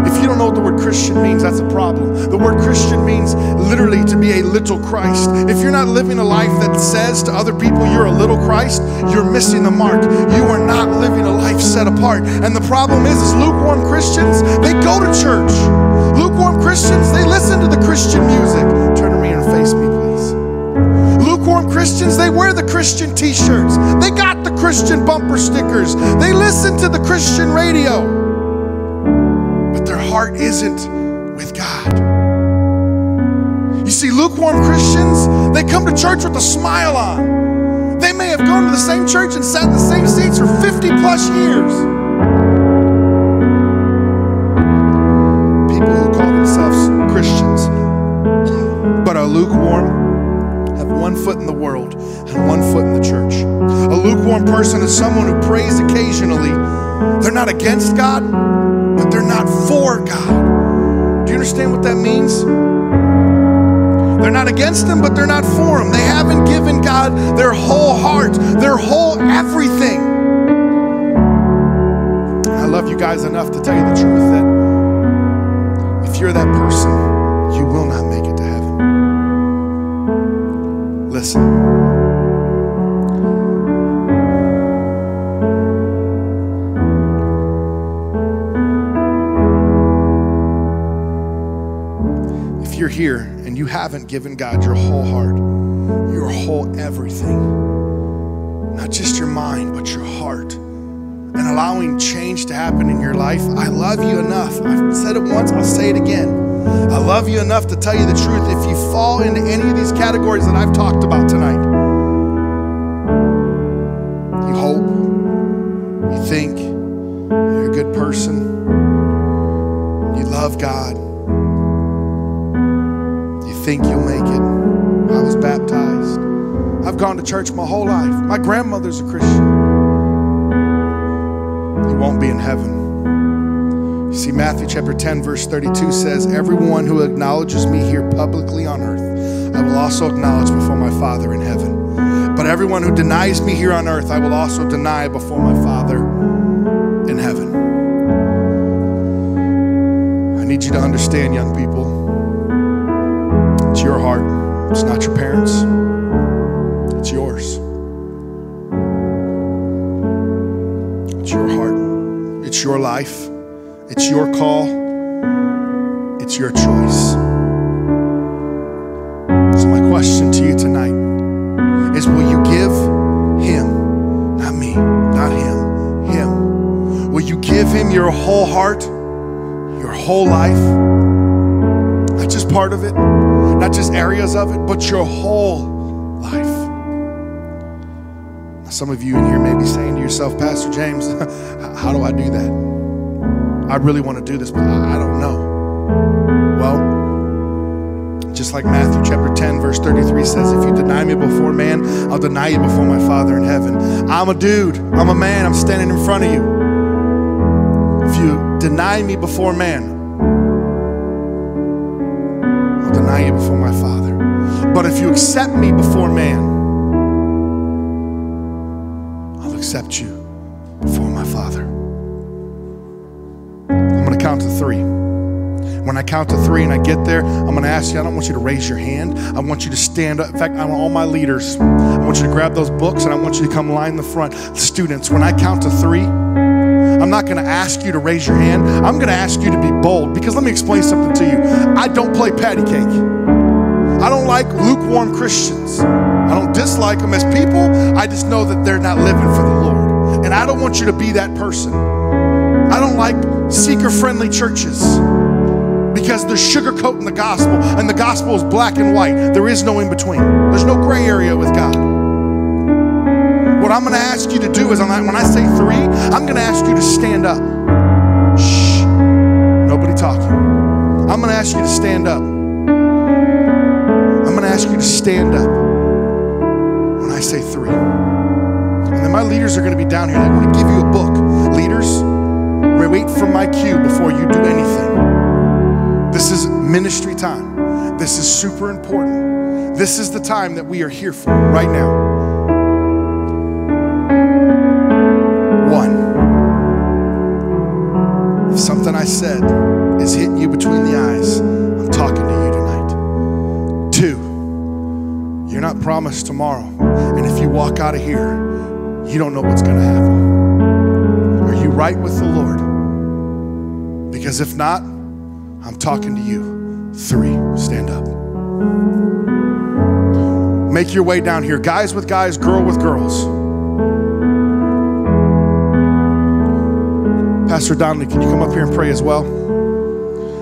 if you don't know what the word Christian means, that's a problem. The word Christian means literally to be a little Christ. If you're not living a life that says to other people you're a little Christ, you're missing the mark. You are not living a life set apart. And the problem is lukewarm Christians, they go to church. Lukewarm Christians, they listen to the Christian music. Turn to me and face me, please. Lukewarm Christians, they wear the Christian t-shirts. They got the Christian bumper stickers. They listen to the Christian radio. Their heart isn't with God. You see, lukewarm Christians, they come to church with a smile on. They may have gone to the same church and sat in the same seats for 50 plus years. People who call themselves Christians but are lukewarm have one foot in the world and one foot in the church. A lukewarm person is someone who prays occasionally. They're not against God, but they're not for God. Do you understand what that means? They're not against him, but they're not for him. They haven't given God their whole heart, their whole everything. I love you guys enough to tell you the truth that if you're that person, you will not make it to heaven. Listen. You're here and you haven't given God your whole heart, your whole everything, not just your mind, but your heart, and allowing change to happen in your life, I love you enough. I've said it once, I'll say it again. I love you enough to tell you the truth. If you fall into any of these categories that I've talked about tonight, you hope, you think, you're a good person, you love God, think you'll make it. I was baptized. I've gone to church my whole life. My grandmother's a Christian. You won't be in heaven. You see, Matthew chapter 10 verse 32 says, everyone who acknowledges me here publicly on earth, I will also acknowledge before my Father in heaven. But everyone who denies me here on earth, I will also deny before my Father in heaven. I need you to understand, young people, it's your heart. It's not your parents'. It's yours. It's your heart. It's your life. It's your call. It's your choice. So my question to you tonight is, will you give him, not me, not him, him. Will you give him your whole heart, your whole life? Not just part of it, not just areas of it, but your whole life. Now, some of you in here may be saying to yourself, Pastor James, how do I do that? I really want to do this, but I don't know. Well, just like Matthew chapter 10 verse 33 says, if you deny me before man, I'll deny you before my Father in heaven. I'm a dude, I'm a man, I'm standing in front of you. If you deny me before man, deny you before my Father. But if you accept me before man, I'll accept you before my Father. I'm going to count to 3. When I count to 3 and I get there, I'm going to ask you, I don't want you to raise your hand. I want you to stand up. In fact, I want all my leaders, I want you to grab those books and I want you to come line the front. Students, when I count to 3, I'm not going to ask you to raise your hand. I'm going to ask you to be bold, because let me explain something to you. I don't play patty cake. I don't like lukewarm Christians. I don't dislike them as people. I just know that they're not living for the Lord. And I don't want you to be that person. I don't like seeker-friendly churches because they're sugarcoating the gospel, and the gospel is black and white. There is no in between. There's no gray area with God. What what I'm going to ask you to do is when I say 3, I'm going to ask you to stand up. Shh. Nobody talking. I'm going to ask you to stand up. I'm going to ask you to stand up when I say 3. And then my leaders are going to be down here. They're going to give you a book. Leaders, wait for my cue before you do anything. This is ministry time. This is super important. This is the time that we are here for right now. 1. If something I said is hitting you between the eyes, I'm talking to you tonight. 2, you're not promised tomorrow. And if you walk out of here, you don't know what's going to happen. Are you right with the Lord? Because if not, I'm talking to you. 3, stand up. Make your way down here. Guys with guys, girl with girls. Pastor Donnelly, can you come up here and pray as well?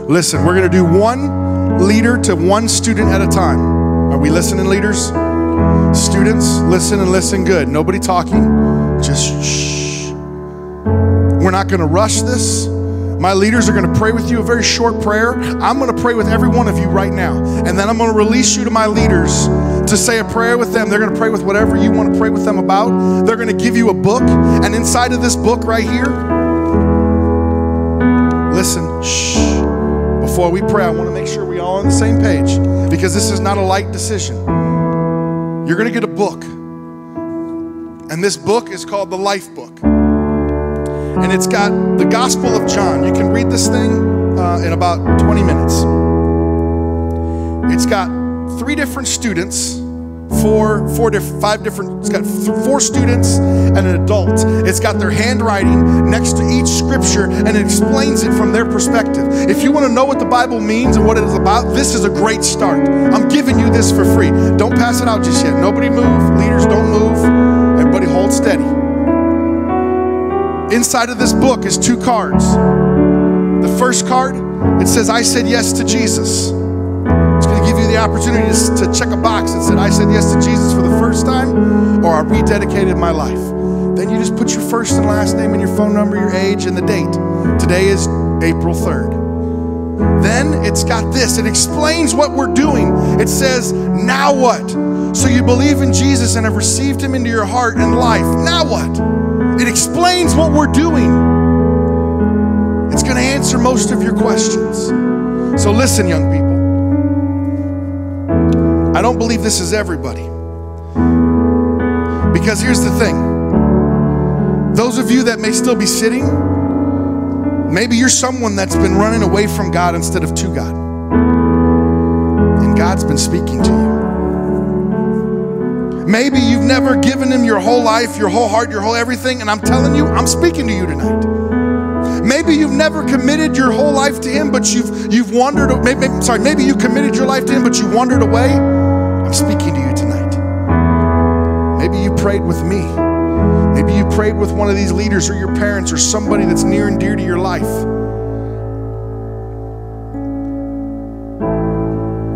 Listen, we're going to do 1 leader to 1 student at a time. Are we listening, leaders? Students, listen and listen good. Nobody talking. Just shh. We're not going to rush this. My leaders are going to pray with you a very short prayer. I'm going to pray with every one of you right now. And then I'm going to release you to my leaders to say a prayer with them. They're going to pray with whatever you want to pray with them about. They're going to give you a book. And inside of this book right here, listen, shh. Before we pray, I want to make sure we're all on the same page, because this is not a light decision. You're going to get a book. And this book is called the Life Book. And it's got the Gospel of John. You can read this thing in about 20 minutes. It's got 3 different students, it's got 4 students and an adult. It's got their handwriting next to each scripture, and it explains it from their perspective. If you want to know what the Bible means and what it is about, this is a great start. I'm giving you this for free. Don't pass it out just yet. Nobody move. Leaders, don't move. Everybody hold steady. Inside of this book is 2 cards. The first card, it says, I said yes to Jesus. It's going to give you the opportunity to check a box that said, I said yes to Jesus for the first time, or I rededicated my life. Then you just put your first and last name and your phone number, your age, and the date. Today is April 3rd. Then it's got this. It explains what we're doing. It says, now what? So you believe in Jesus and have received him into your heart and life. Now what? It explains what we're doing. It's going to answer most of your questions. So listen, young people. I don't believe this is everybody. Because here's the thing. Those of you that may still be sitting, maybe you're someone that's been running away from God instead of to God. And God's been speaking to you. Maybe you've never given him your whole life, your whole heart, your whole everything, and I'm telling you, I'm speaking to you tonight. Maybe you've never committed your whole life to him, but you've wandered. Maybe you committed your life to him, but you wandered away. I'm speaking to you tonight. Maybe you prayed with me. Maybe you prayed with one of these leaders or your parents or somebody that's near and dear to your life.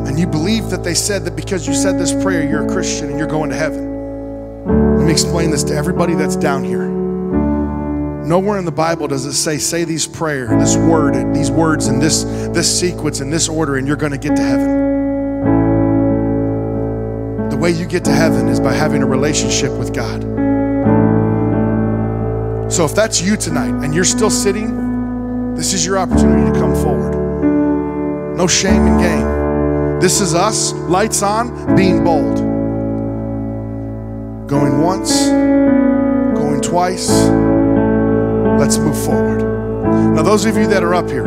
And you believe that they said that because you said this prayer, you're a Christian and you're going to heaven. Let me explain this to everybody that's down here. Nowhere in the Bible does it say these prayers, these words in this sequence, in this order, and you're going to get to heaven. The way you get to heaven is by having a relationship with God. So if that's you tonight and you're still sitting, this is your opportunity to come forward. No shame in game. This is us, lights on, being bold. Going once, going twice. Let's move forward. Now those of you that are up here,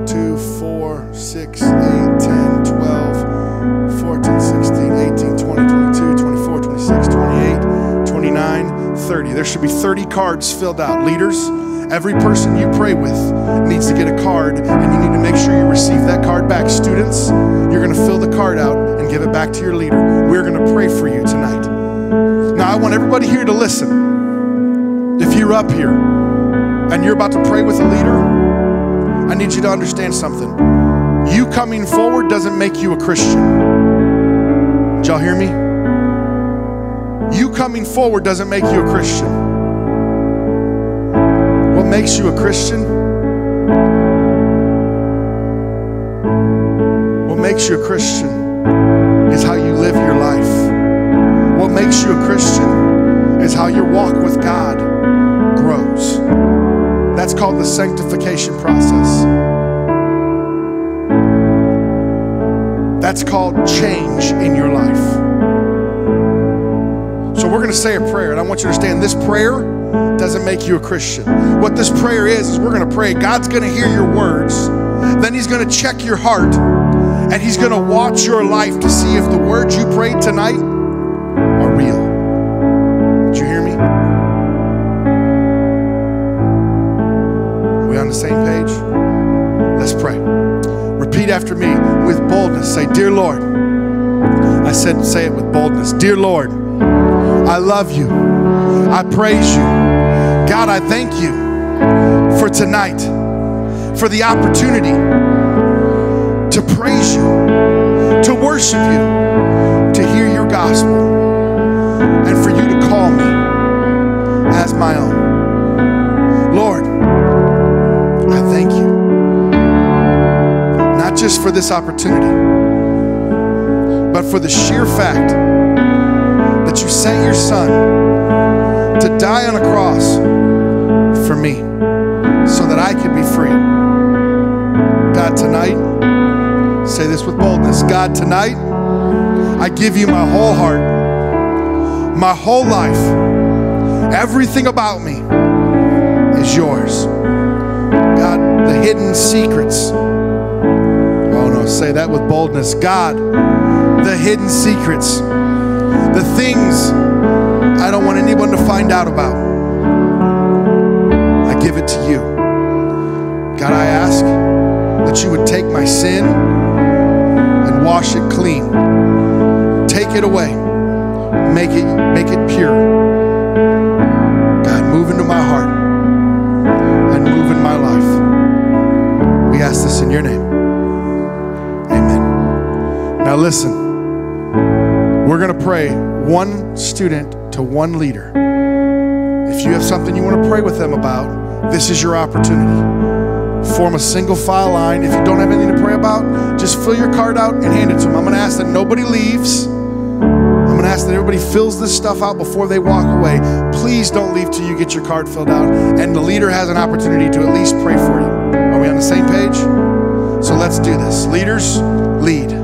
2, 4, 6, 8, 10, 12, 14, 16, 18, 20, 22, 24, 26, 28, 29, 30. There should be 30 cards filled out. Leaders, every person you pray with needs to get a card, and you need to make sure you receive that card back. Students, you're going to fill the card out and give it back to your leader. We're going to pray for you tonight. Now I want everybody here to listen. If you're up here and you're about to pray with a leader, I need you to understand something. You coming forward doesn't make you a Christian. Did y'all hear me? You coming forward doesn't make you a Christian. What makes you a Christian? What makes you a Christian is how you live your life. What makes you a Christian is how your walk with God grows. That's called the sanctification process. That's called change in your life. So we're going to say a prayer, and I want you to understand this prayer doesn't make you a Christian. What this prayer is we're going to pray. God's going to hear your words. Then he's going to check your heart, and he's going to watch your life to see if the words you prayed tonight are real. Did you hear me? Are we on the same page? Let's pray. Repeat after me with boldness. Say, Dear Lord. I said, say it with boldness. Dear Lord, I love you. I praise you. God, I thank you for tonight, for the opportunity to praise you, to worship you, to hear your gospel, and for you to call me as my own. Lord, I thank you. Not just for this opportunity, but for the sheer fact that you sent your son to die on a cross for me so that I could be free. God, tonight, say this with boldness. God, tonight, I give you my whole heart, my whole life. Everything about me is yours. God, the hidden secrets. Oh no, say that with boldness. God, the hidden secrets, the things I don't want anyone to find out about, I give it to you. God, I ask that you would take my sin and wash it clean. Take it away. Make it pure. God, move into my heart and move in my life. We ask this in your name. Amen. Now listen. We're going to pray one student to one leader. If you have something you want to pray with them about, this is your opportunity. Form a single file line. If you don't have anything to pray about, just fill your card out and hand it to them. I'm going to ask that nobody leaves. I'm going to ask that everybody fills this stuff out before they walk away. Please don't leave till you get your card filled out. And the leader has an opportunity to at least pray for you. Are we on the same page? So let's do this. Leaders, lead.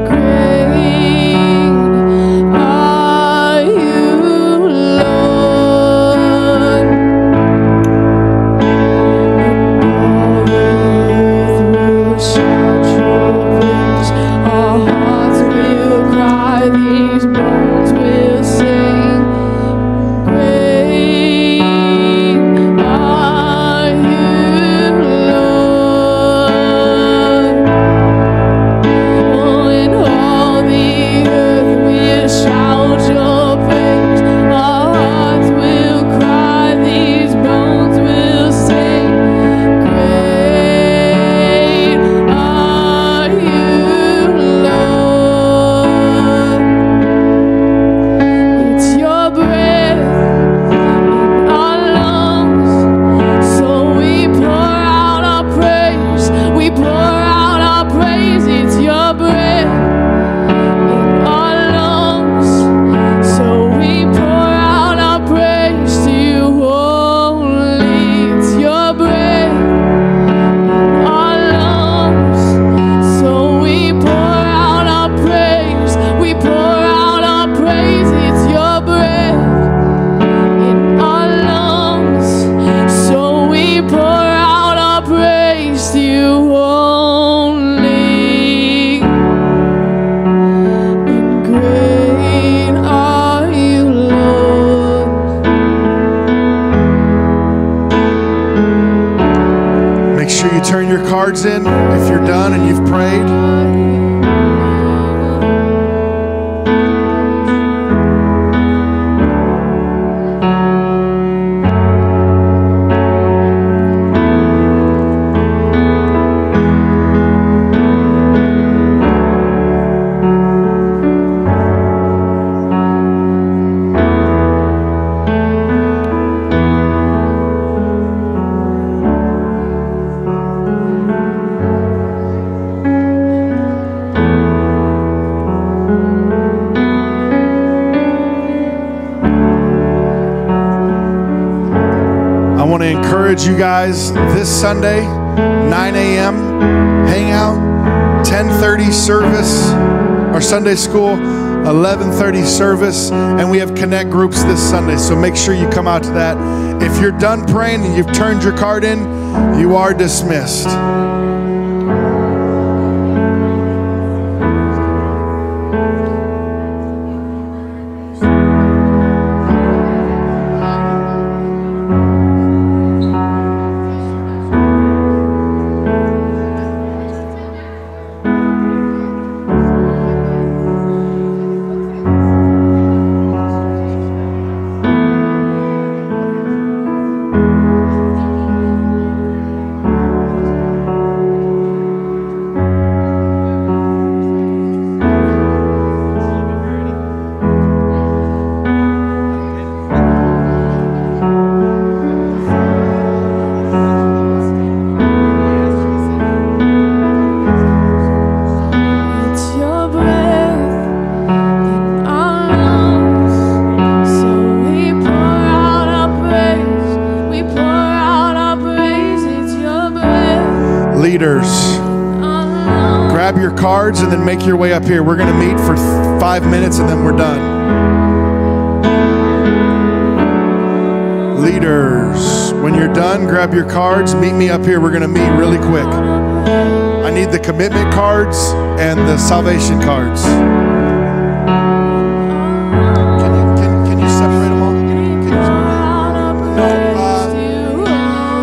Great encourage you guys this Sunday, 9 a.m. hangout, 10:30 service, our Sunday school, 11:30 service, and we have connect groups this Sunday, so make sure you come out to that. If you're done praying and you've turned your card in, you are dismissed. Grab your cards and then make your way up here. We're going to meet for 5 minutes and then we're done. Leaders, when you're done, grab your cards, meet me up here. We're going to meet really quick. I need the commitment cards and the salvation cards. Can you separate them all?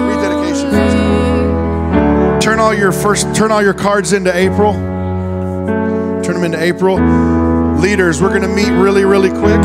Rededication first. Turn all your cards into April. Turn them into April. Leaders, we're going to meet really, really quick.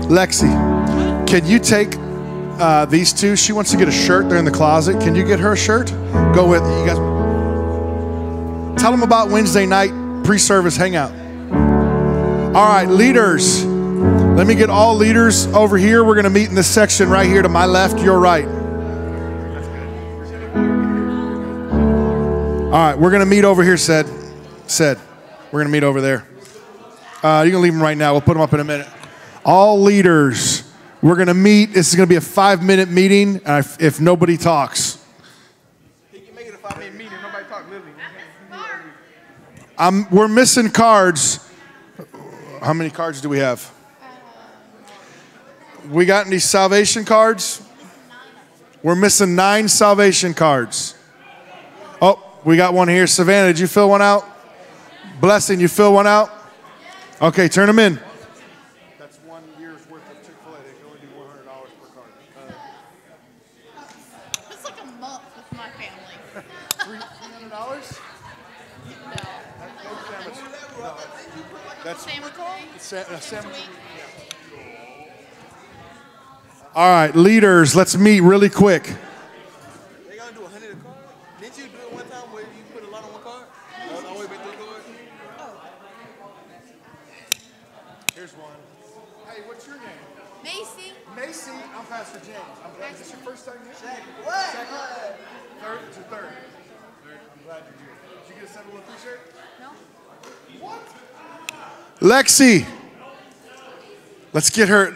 Lexi, can you take these two? She wants to get a shirt. They're in the closet. Can you get her a shirt? Go with you guys. Tell them about Wednesday night pre-service hangout. All right, leaders. Let me get all leaders over here. We're going to meet in this section right here to my left, your right. All right, we're going to meet over here, said. We're going to meet over there. You can leave them right now. We'll put them up in a minute. All leaders, we're going to meet. This is going to be a 5-minute meeting if nobody talks. He can make it a 5-minute meeting. Nobody talk, literally. We're missing cards. How many cards do we have? We got any salvation cards? We're missing 9 salvation cards. Oh, we got one here. Savannah, did you fill one out? Blessing, you fill one out? Okay, turn them in. That's 1 year's worth of Chick-fil-A. They can only do $100 per card. It's like a month with my family. $300? That's sandwich. All right, leaders, let's meet really quick. They gonna do 100 a card? Didn't you do it one time where you put a lot on one card? Always been 3 cards? Oh. Here's one. Hey, what's your name? Macy. Macy, I'm Pastor James. Is this your first time here? Second. Third? It's your third. I'm glad you're here. Did you get a 713 shirt? No. What? Lexi. Let's get her.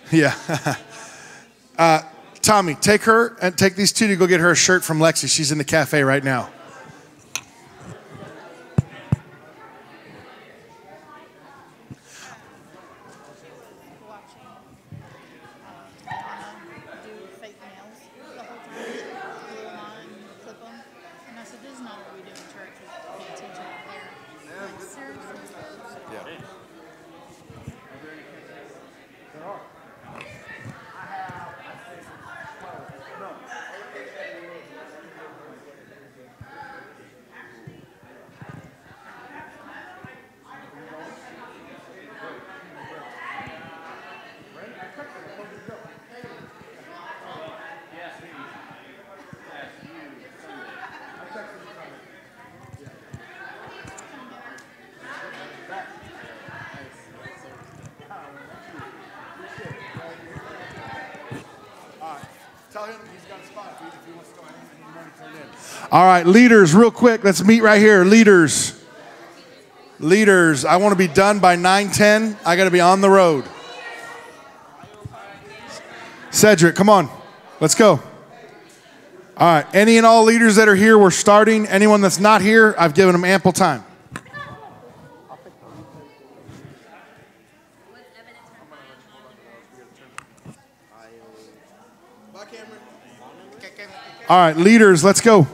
Yeah. Tommy, take her and take these two to go get her a shirt from Lexi. She's in the cafe right now. Tell him he's got a spot if he wants to go ahead and need money turned in. All right, leaders, real quick. Let's meet right here. Leaders. Leaders, I want to be done by 9:10. I got to be on the road. Cedric, come on. Let's go. All right, any and all leaders that are here, we're starting. Anyone that's not here, I've given them ample time. All right, leaders, let's go.